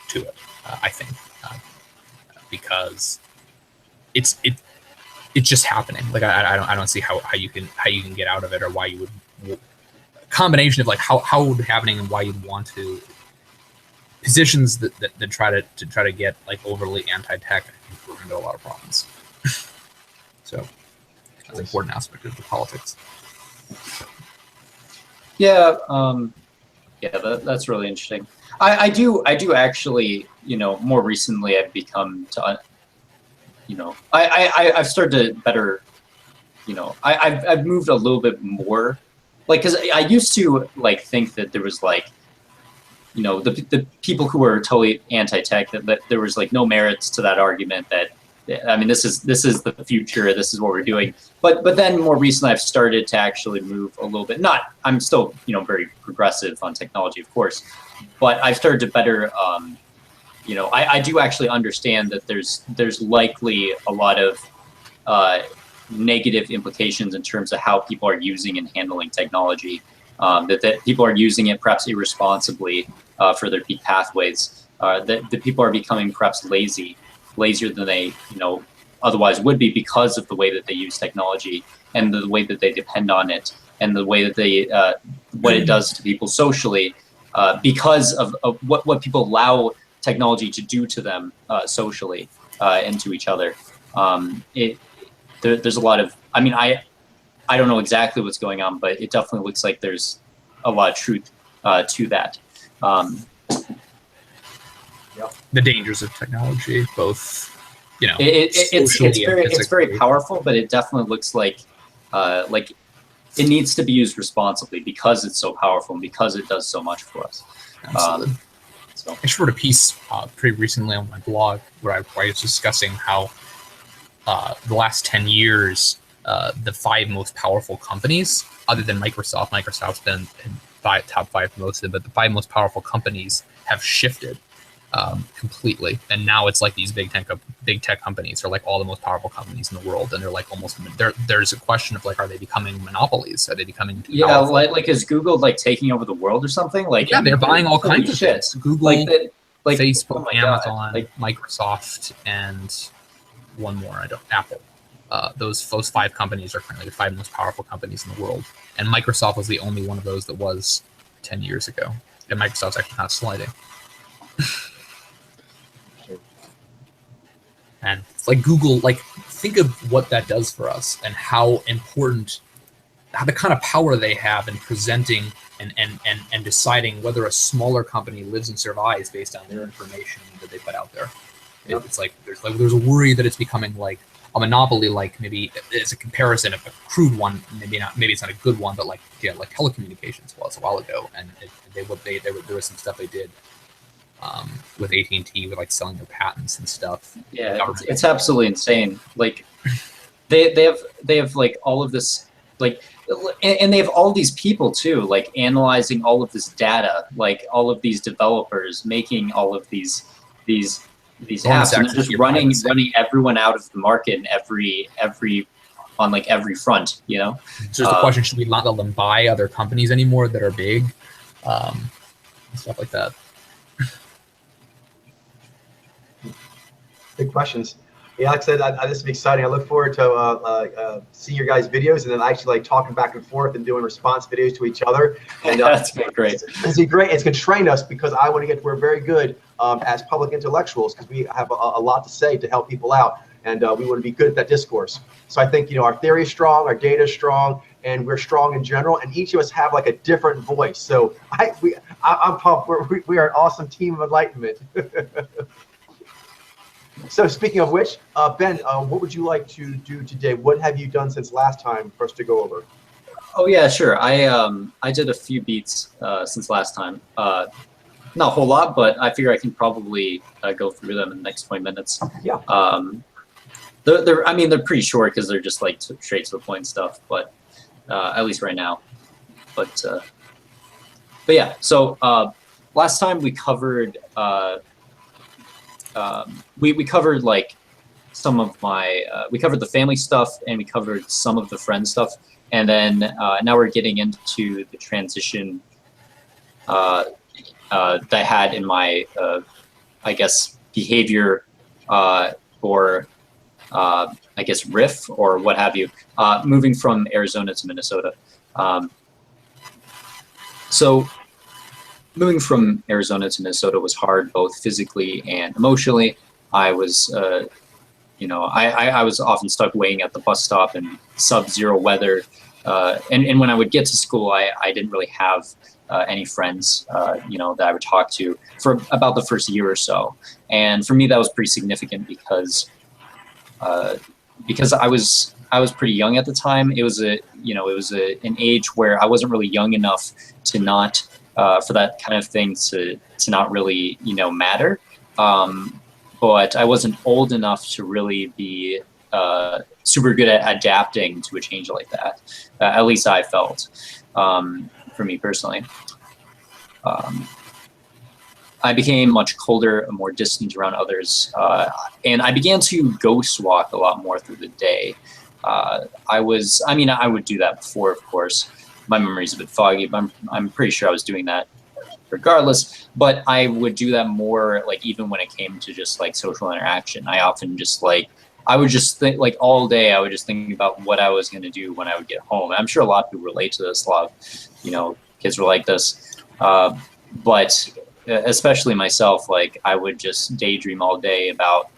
to it. I think because it's just happening. Like I don't see how you can get out of it or why you would. Combination of like how it would be happening and why you'd want to positions that try to get like overly anti-tech. I think we're going to get a lot of problems. So that's an important aspect of the politics. Yeah, that's really interesting. I do actually, more recently I've become to, I've started to better, I've moved a little bit more, like, because I used to like think that there was like, the people who were totally anti-tech, that there was like no merits to that argument that, I mean, this is the future, this is what we're doing. But then more recently I've started to actually move a little bit. I'm still, very progressive on technology, of course, but I've started to better, I do actually understand that there's likely a lot of negative implications in terms of how people are using and handling technology, that people are using it perhaps irresponsibly for their peak pathways, that people are becoming perhaps lazier than they otherwise would be because of the way that they use technology and the way that they depend on it and the way that they what it does to people socially, because of what people allow technology to do to them socially and to each other. There's a lot of, I mean, I don't know exactly what's going on, but it definitely looks like there's a lot of truth to that. The dangers of technology, both, it's very powerful, but it definitely looks like it needs to be used responsibly because it's so powerful and because it does so much for us. Absolutely. I just wrote a piece pretty recently on my blog where I was discussing how the last 10 years, the 5 most powerful companies, other than Microsoft's been in top 5 for most of it, but the 5 most powerful companies have shifted completely. And now it's like these big tech companies are like all the most powerful companies in the world. And they're like almost, there's a question of like, are they becoming monopolies? Are they becoming too powerful? like is Google like taking over the world or something? Like, yeah, they're buying all kinds of shit. Google, like Facebook, Amazon, Microsoft, and one more, Apple. Those 5 companies are currently the 5 most powerful companies in the world. And Microsoft was the only one of those that was 10 years ago. And Microsoft's actually kind of sliding. And it's like Google, like, think of what that does for us and how important, how the kind of power they have in presenting and deciding whether a smaller company lives and survives based on their information that they put out there. Yep. It's like there's a worry that it's becoming like a monopoly, like maybe as a comparison of a crude one, maybe it's not a good one, but like telecommunications was a while ago, and there was some stuff they did with AT&T with like selling their patents and stuff. Yeah, it's absolutely insane. Like they have like all of this, like, and they have all these people too, like analyzing all of this data, like all of these developers making all of these apps, and they're just running everyone out of the market in every on like every front, you know. So there's the question: should we not let them buy other companies anymore that are big, and stuff like that? Big questions. Yeah, like I said, this is exciting. I look forward to seeing your guys' videos and then actually like talking back and forth and doing response videos to each other. And That's been great. It's great. It's going to train us because I want to get. We're very good as public intellectuals because we have a lot to say to help people out, and we want to be good at that discourse. So I think our theory is strong, our data is strong, and we're strong in general. And each of us have like a different voice. So I'm pumped. We are an awesome team of enlightenment. So speaking of which, Ben, what would you like to do today? What have you done since last time for us to go over? Oh yeah, sure. I did a few beats since last time. Not a whole lot, but I figure I can probably go through them in the next 20 minutes. Yeah. I mean, they're pretty short because they're just like straight to the point stuff, but at least right now. But yeah. So last time we covered. We covered like some of my, we covered the family stuff and we covered some of the friend stuff. And then now we're getting into the transition that I had in my, I guess, behavior or I guess riff or what have you, moving from Arizona to Minnesota. So moving from Arizona to Minnesota was hard, both physically and emotionally. I was, I was often stuck waiting at the bus stop in sub-zero weather. And when I would get to school, I didn't really have any friends, that I would talk to for about the first year or so. And for me, that was pretty significant because I was pretty young at the time. It was an age where I wasn't really young enough to not, for that kind of thing to not really, matter. But I wasn't old enough to really be super good at adapting to a change like that. At least I felt, for me personally. I became much colder, more distant around others, and I began to ghost walk a lot more through the day. I would do that before, of course. My memory's a bit foggy, but I'm pretty sure I was doing that regardless. But I would do that more, like, even when it came to just like social interaction. I often just I would just think, like, all day I would just think about what I was going to do when I would get home. I'm sure a lot of people relate to this. A lot of, kids were like this. But especially myself, like, I would just daydream all day about,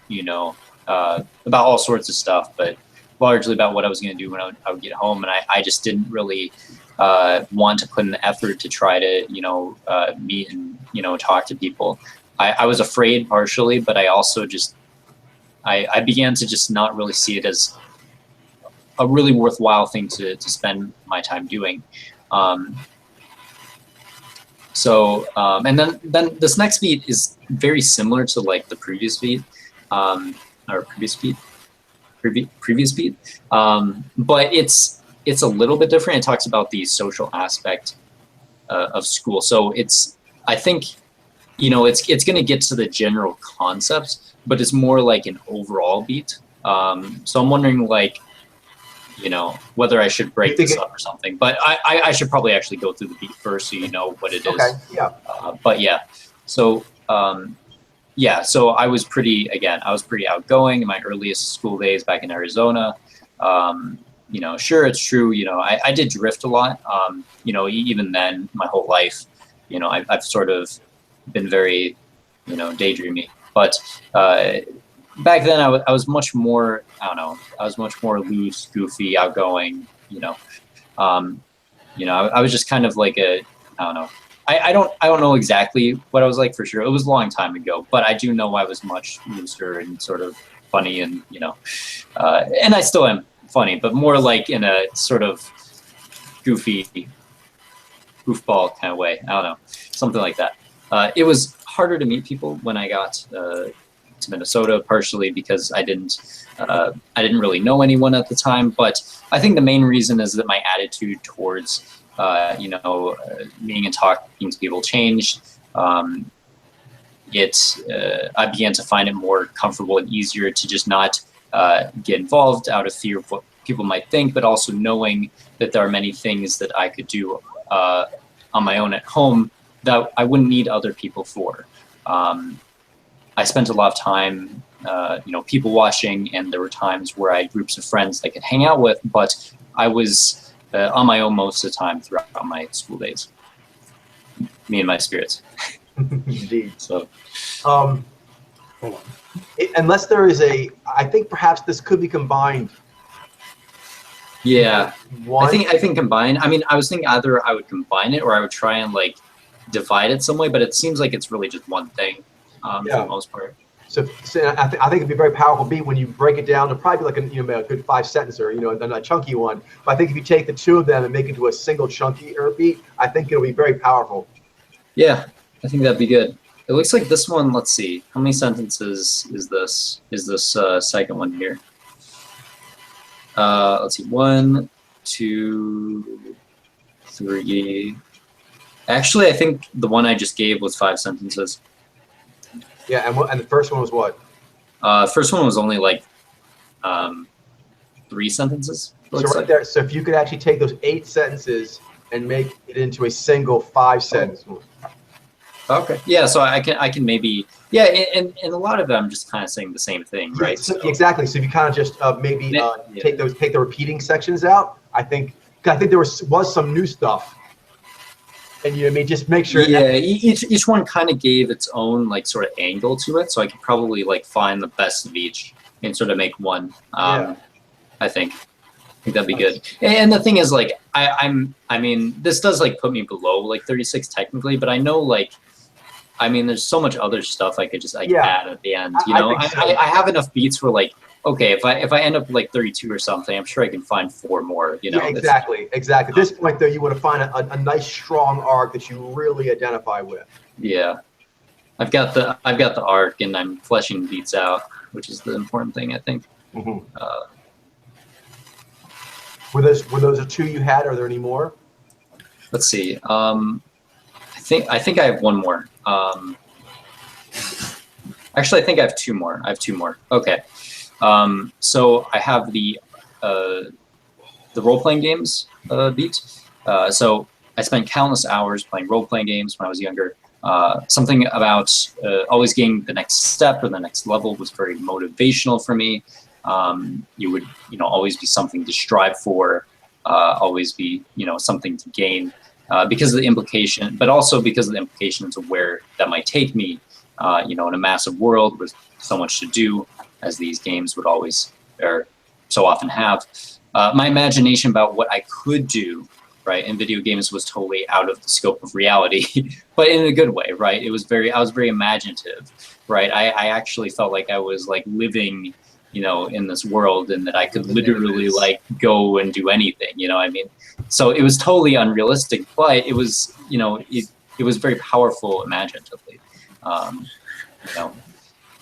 about all sorts of stuff, but largely about what I was going to do when I would get home. And I just didn't really want to put in the effort to try to, meet and, talk to people. I was afraid partially, but I also just, I began to just not really see it as a really worthwhile thing to spend my time doing. And then this next beat is very similar to like the previous beat, previous beat, but it's a little bit different. It talks about the social aspect of school. So I think, it's going to get to the general concepts, but it's more like an overall beat. So I'm wondering, like, whether I should break this up or something. But I should probably actually go through the beat first so you know what it is. Okay, yeah. But yeah, so so I was pretty outgoing in my earliest school days back in Arizona. Sure, it's true. I did drift a lot. Even then, my whole life, I've sort of been very, daydreamy. But back then, I was much more, I was much more loose, goofy, outgoing. I was just kind of like I don't know exactly what I was like for sure. It was a long time ago, but I do know I was much looser and sort of funny and, and I still am funny, but more like in a sort of goofy, goofball kind of way. I don't know, something like that. It was harder to meet people when I got to Minnesota, partially because I didn't really know anyone at the time. But I think the main reason is that my attitude towards meeting and talking to people changed. I began to find it more comfortable and easier to just not get involved out of fear of what people might think, but also knowing that there are many things that I could do on my own at home that I wouldn't need other people for. I spent a lot of time, people watching, and there were times where I had groups of friends I could hang out with, but I was on my own most of the time throughout my school days. Me and my spirits. Indeed. So, hold on. Unless there is I think perhaps this could be combined. yeah, One. I think combine. I mean, I was thinking either I would combine it or I would try and like divide it some way, but it seems like it's really just one thing for the most part. So I think it'd be very powerful beat when you break it down to probably like a good 5-sentencer, a chunky one. But I think if you take the two of them and make it into a single chunky beat, I think it'll be very powerful. Yeah, I think that'd be good. It looks like this one. Let's see, how many sentences is this? Is this second one here? Let's see, 1, 2, 3. Actually, I think the one I just gave was 5 sentences. Yeah, and the first one was what? First one was only like 3 sentences. So right there. So if you could actually take those 8 sentences and make it into a single 5-sentence. Okay. Yeah. So I can maybe and a lot of them I'm just kind of saying the same thing, right? So, exactly. So if you kind of just take the repeating sections out, I think there was some new stuff. And just make sure. Yeah, each one kind of gave its own like sort of angle to it, so I could probably like find the best of each and sort of make one. I think that'd be good. And the thing is, like, I mean, this does like put me below like 36 technically, but I know like, I mean, there's so much other stuff I could just add at the end. I have enough beats where like, okay, if I end up like 32 or something, I'm sure I can find 4 more. Yeah, exactly. At this point, though, you want to find a nice strong arc that you really identify with. Yeah, I've got the arc, and I'm fleshing beats out, which is the important thing, I think. Mm-hmm. Were those the 2 you had? Are there any more? Let's see. I think I have one more. Actually, I think I have 2 more. Okay. So I have the role-playing games beat. So I spent countless hours playing role-playing games when I was younger. Something about always getting the next step or the next level was very motivational for me. You would, always be something to strive for, always be, something to gain because of the implication, but also because of the implications of where that might take me, in a massive world with so much to do, as these games would always, or so often have. My imagination about what I could do, right, in video games was totally out of the scope of reality, but in a good way, right? I was very imaginative, right? I actually felt like I was like living, in this world, and that I could literally like go and do anything, I mean? So it was totally unrealistic, but it was, it was very powerful imaginatively.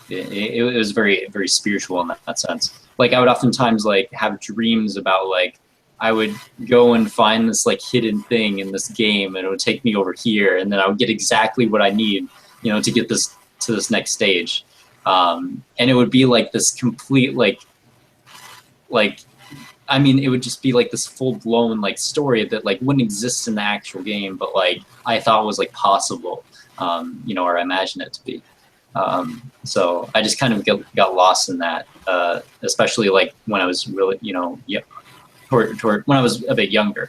It was very, very spiritual in that sense. Like I would oftentimes like have dreams about like, I would go and find this like hidden thing in this game, and it would take me over here, and then I would get exactly what I need, to get this to this next stage. And it would be like this complete like, I mean, it would just be like this full blown like story that like wouldn't exist in the actual game, but like I thought was like possible, or I imagined it to be. So I just kind of got lost in that, especially like when I was really, toward when I was a bit younger.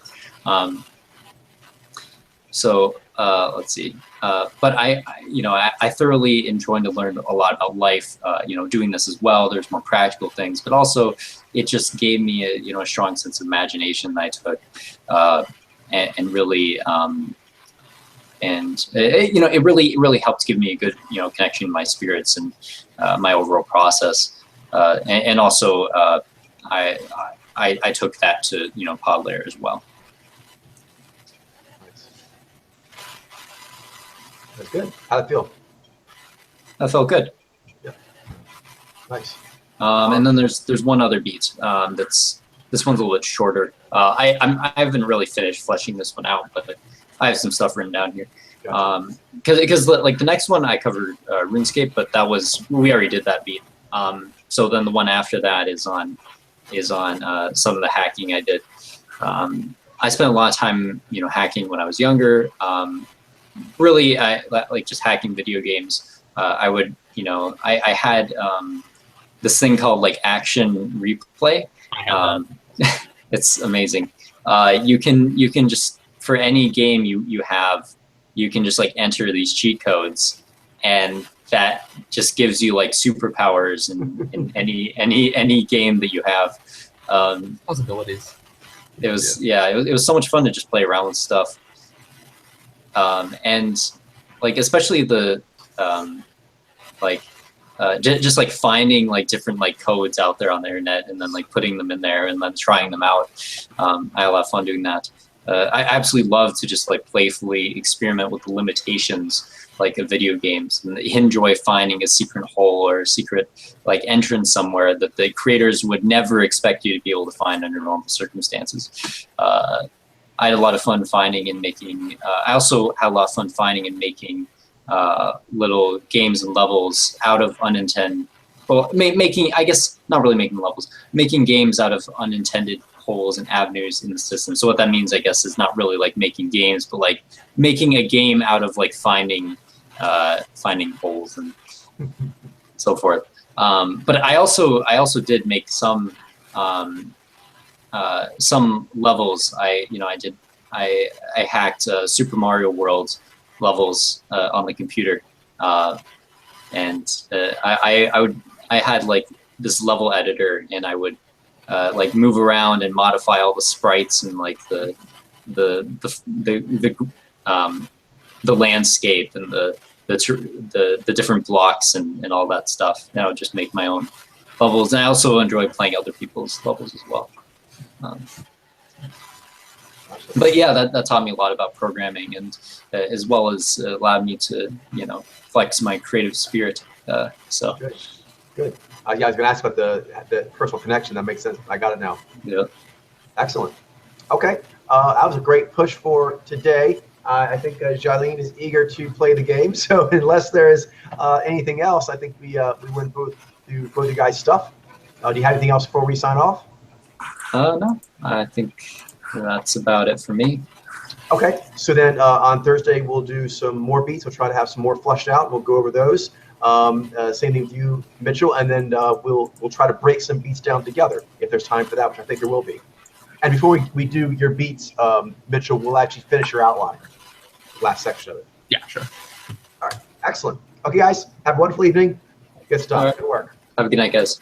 Let's see. But I thoroughly enjoyed to learn a lot about life, doing this as well. There's more practical things, but also it just gave me a strong sense of imagination that I took, and really, it really helped give me a good, connection to my spirits and my overall process. And also, I took that to, Podlayer as well. That's good. How'd it feel? That felt good. Yeah. Nice. And then there's one other beat. This one's a little bit shorter. I haven't really finished fleshing this one out, but I have some stuff written down here. Gotcha. Because like the next one I covered RuneScape, but we already did that beat. So then the one after that is on is on some of the hacking I did. I spent a lot of time, hacking when I was younger. Really, I like just hacking video games. I would, I had this thing called like Action Replay. I have that. It's amazing. You can just, for any game you have, you can just like enter these cheat codes, and that just gives you like superpowers in any game that you have. Possibilities. It was it was so much fun to just play around with stuff, and like especially the just like finding like different like codes out there on the internet and then like putting them in there and then trying them out. I had a lot of fun doing that. I absolutely love to just like playfully experiment with the limitations like of video games, and enjoy finding a secret hole or a secret like entrance somewhere that the creators would never expect you to be able to find under normal circumstances. I had a lot of fun finding and making. I also had a lot of fun finding and making little games and levels out of unintended. Well, making, I guess not really making levels, making games out of unintended holes and avenues in the system. So what that means, I guess, is not really like making games, but like making a game out of like finding holes and so forth. But I also did make some levels. I hacked Super Mario World levels on the computer, and I had like this level editor, and I would like move around and modify all the sprites and like the landscape and the different blocks and all that stuff. And I would just make my own levels, and I also enjoy playing other people's levels as well. But yeah, that taught me a lot about programming, and as well as allowed me to flex my creative spirit. So Good. Yeah, I was going to ask about the personal connection. That makes sense. I got it now. yeah. Excellent. Okay, that was a great push for today. I think Jailene is eager to play the game. So unless there is anything else, I think we went through both you guys' stuff. Do you have anything else before we sign off? No, I think that's about it for me. Okay, so then on Thursday we'll do some more beats. We'll try to have some more fleshed out. We'll go over those. Same thing with you, Mitchell, and then we'll try to break some beats down together if there's time for that, which I think there will be. And before we do your beats, Mitchell, we'll actually finish your outline, last section of it. Yeah, sure. All right, excellent. Okay, guys, have a wonderful evening. Good stuff. All right. Good work. Have a good night, guys.